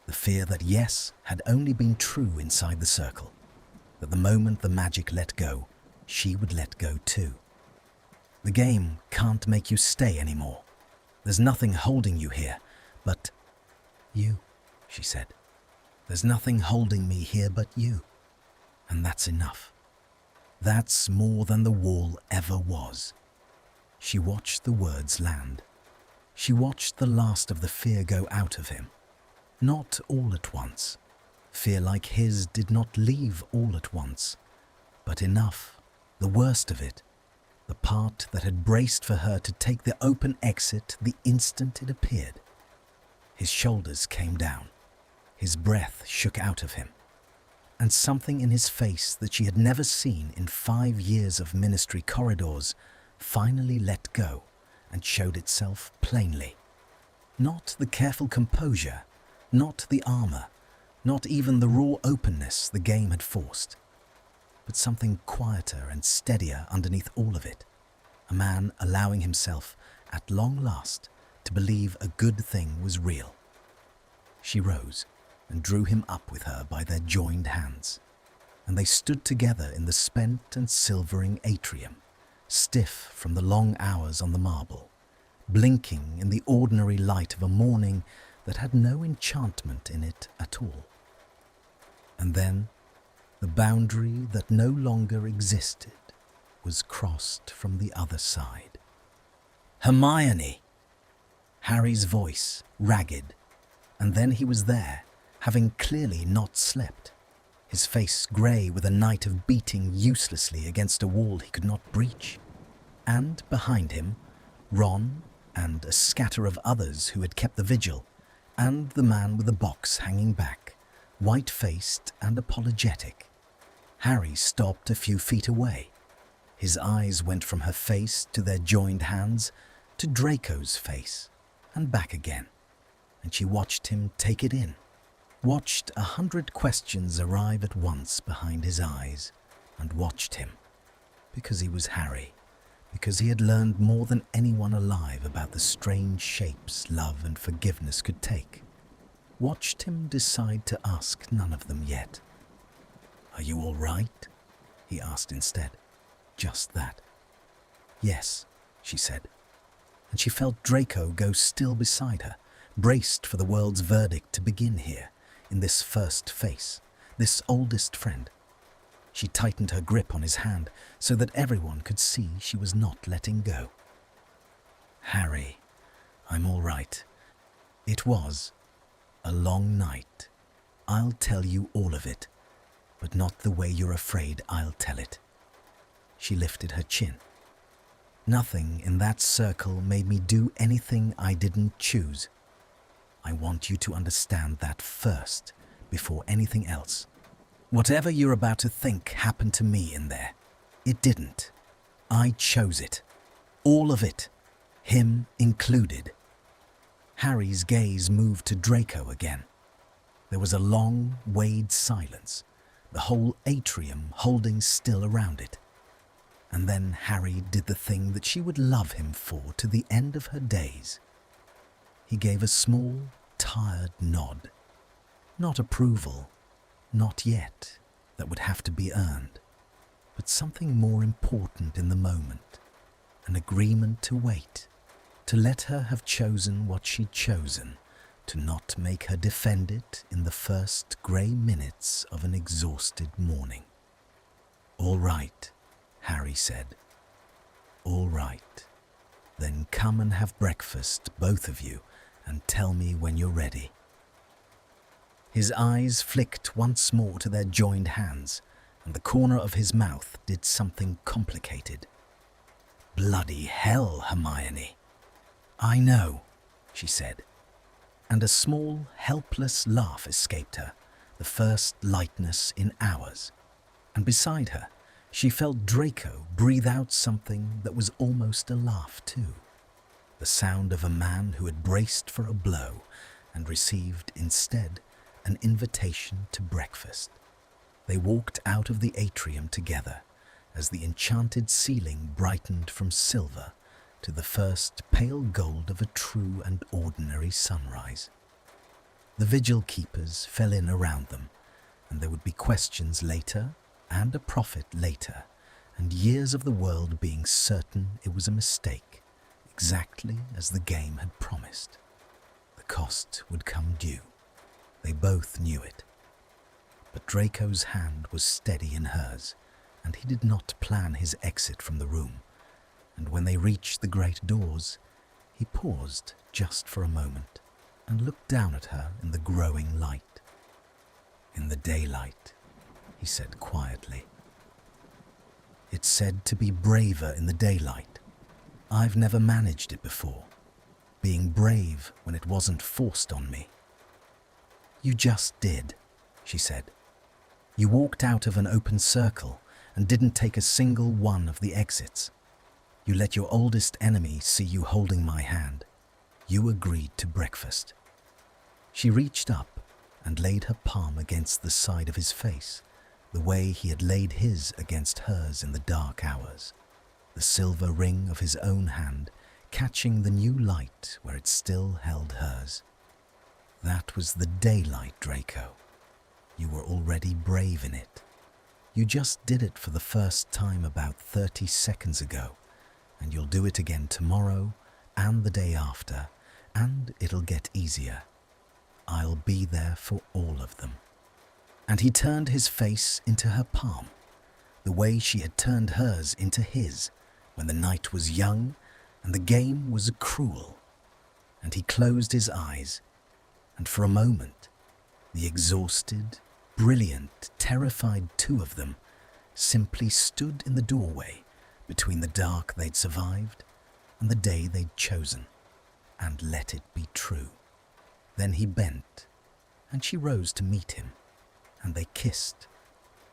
[SPEAKER 1] The fear that yes had only been true inside the circle, that the moment the magic let go, she would let go too. "The game can't make you stay anymore. There's nothing holding you here, but you," she said. "There's nothing holding me here but you, and that's enough. That's more than the wall ever was." She watched the words land. She watched the last of the fear go out of him. Not all at once. Fear like his did not leave all at once, but enough, the worst of it, the part that had braced for her to take the open exit the instant it appeared. His shoulders came down. His breath shook out of him, and something in his face that she had never seen in 5 years of ministry corridors finally let go and showed itself plainly. Not the careful composure, not the armor, not even the raw openness the game had forced, but something quieter and steadier underneath all of it. A man allowing himself, at long last, to believe a good thing was real. She rose and drew him up with her by their joined hands, and they stood together in the spent and silvering atrium, stiff from the long hours on the marble, blinking in the ordinary light of a morning that had no enchantment in it at all. And then, the boundary that no longer existed was crossed from the other side. "Hermione!" Harry's voice, ragged, and then he was there, having clearly not slept, his face grey with a night of beating uselessly against a wall he could not breach. And behind him, Ron and a scatter of others who had kept the vigil, and the man with the box hanging back, white-faced and apologetic. Harry stopped a few feet away. His eyes went from her face to their joined hands, to Draco's face, and back again, and she watched him take it in, watched 100 questions arrive at once behind his eyes, and watched him, because he was Harry, because he had learned more than anyone alive about the strange shapes love and forgiveness could take. Watched him decide to ask none of them yet. "Are you all right?" he asked instead. Just that. "Yes," she said, and she felt Draco go still beside her, braced for the world's verdict to begin here, in this first face, this oldest friend. She tightened her grip on his hand so that everyone could see she was not letting go. "Harry, I'm all right. It was a long night. I'll tell you all of it, but not the way you're afraid I'll tell it." She lifted her chin. "Nothing in that circle made me do anything I didn't choose. I want you to understand that first, before anything else. Whatever you're about to think happened to me in there, it didn't. I chose it. All of it. Him included." Harry's gaze moved to Draco again. There was a long, weighed silence, the whole atrium holding still around it. And then Harry did the thing that she would love him for to the end of her days. He gave a small, tired nod. Not approval, not yet, that would have to be earned, but something more important in the moment, an agreement to wait, to let her have chosen what she'd chosen, to not make her defend it in the first grey minutes of an exhausted morning. "All right," Harry said. "All right. Then come and have breakfast, both of you, and tell me when you're ready." His eyes flicked once more to their joined hands, and the corner of his mouth did something complicated. "Bloody hell, Hermione." "I know," she said, and a small, helpless laugh escaped her, the first lightness in hours. And beside her, she felt Draco breathe out something that was almost a laugh too. The sound of a man who had braced for a blow and received instead an invitation to breakfast. They walked out of the atrium together as the enchanted ceiling brightened from silver to the first pale gold of a true and ordinary sunrise. The vigil keepers fell in around them, and there would be questions later and a profit later, and years of the world being certain it was a mistake, exactly as the game had promised. The cost would come due. They both knew it. But Draco's hand was steady in hers, and he did not plan his exit from the room. And when they reached the great doors, he paused just for a moment and looked down at her in the growing light. "In the daylight," he said quietly. "It's said to be braver in the daylight. I've never managed it before, being brave when it wasn't forced on me." "You just did," she said. "You walked out of an open circle and didn't take a single one of the exits. You let your oldest enemy see you holding my hand. You agreed to breakfast." She reached up and laid her palm against the side of his face, the way he had laid his against hers in the dark hours, the silver ring of his own hand catching the new light where it still held hers. "That was the daylight, Draco. You were already brave in it. You just did it for the first time about 30 seconds ago, and you'll do it again tomorrow and the day after, and it'll get easier. I'll be there for all of them." And he turned his face into her palm, the way she had turned hers into his when the night was young and the game was cruel. And he closed his eyes, and for a moment, the exhausted, brilliant, terrified two of them simply stood in the doorway between the dark they'd survived and the day they'd chosen, and let it be true. Then he bent, and she rose to meet him, and they kissed,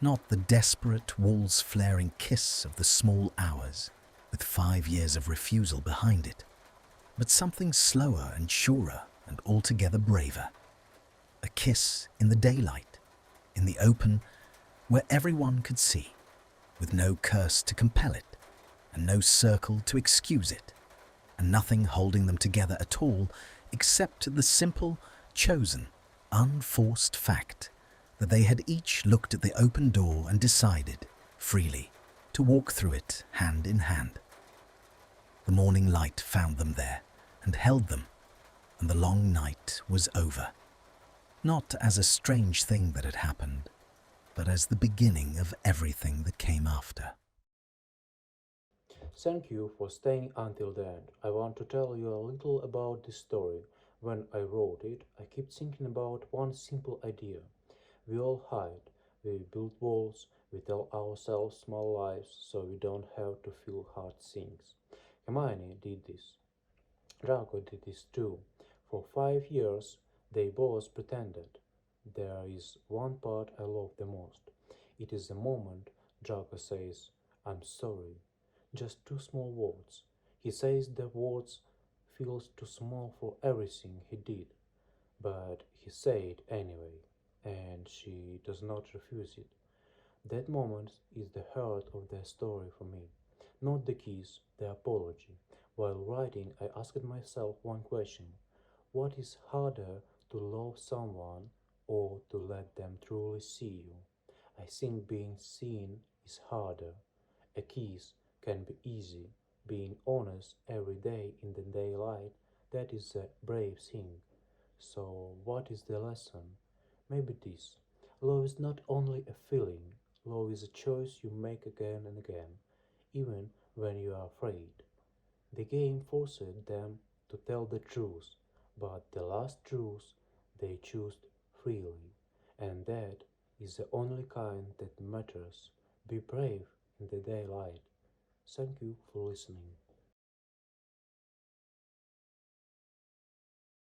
[SPEAKER 1] not the desperate, walls-flaring kiss of the small hours, with 5 years of refusal behind it, but something slower and surer and altogether braver. A kiss in the daylight, in the open, where everyone could see, with no curse to compel it, and no circle to excuse it, and nothing holding them together at all except the simple, chosen, unforced fact that they had each looked at the open door and decided, freely, to walk through it hand in hand. The morning light found them there and held them, and the long night was over. Not as a strange thing that had happened, but as the beginning of everything that came after.
[SPEAKER 2] Thank you for staying until the end. I want to tell you a little about this story. When I wrote it, I kept thinking about one simple idea. We all hide, we build walls, we tell ourselves small lies so we don't have to feel hard things. Hermione did this. Draco did this too. For 5 years, they both pretended. There is one part I love the most. It is the moment Draco says, "I'm sorry." Just two small words. He says the words feels too small for everything he did, but he said anyway, and she does not refuse it. That moment is the heart of the story for me, not the kiss, the apology. While writing, I asked myself one question: what is harder, to love someone or to let them truly see you? I think being seen is harder. A kiss can be easy. Being honest every day in the daylight, that is a brave thing. So, what is the lesson? Maybe this: love is not only a feeling, love is a choice you make again and again, even when you are afraid. The game forced them to tell the truth, but the last truth they chose freely, and that is the only kind that matters. Be brave in the daylight. Thank you for listening.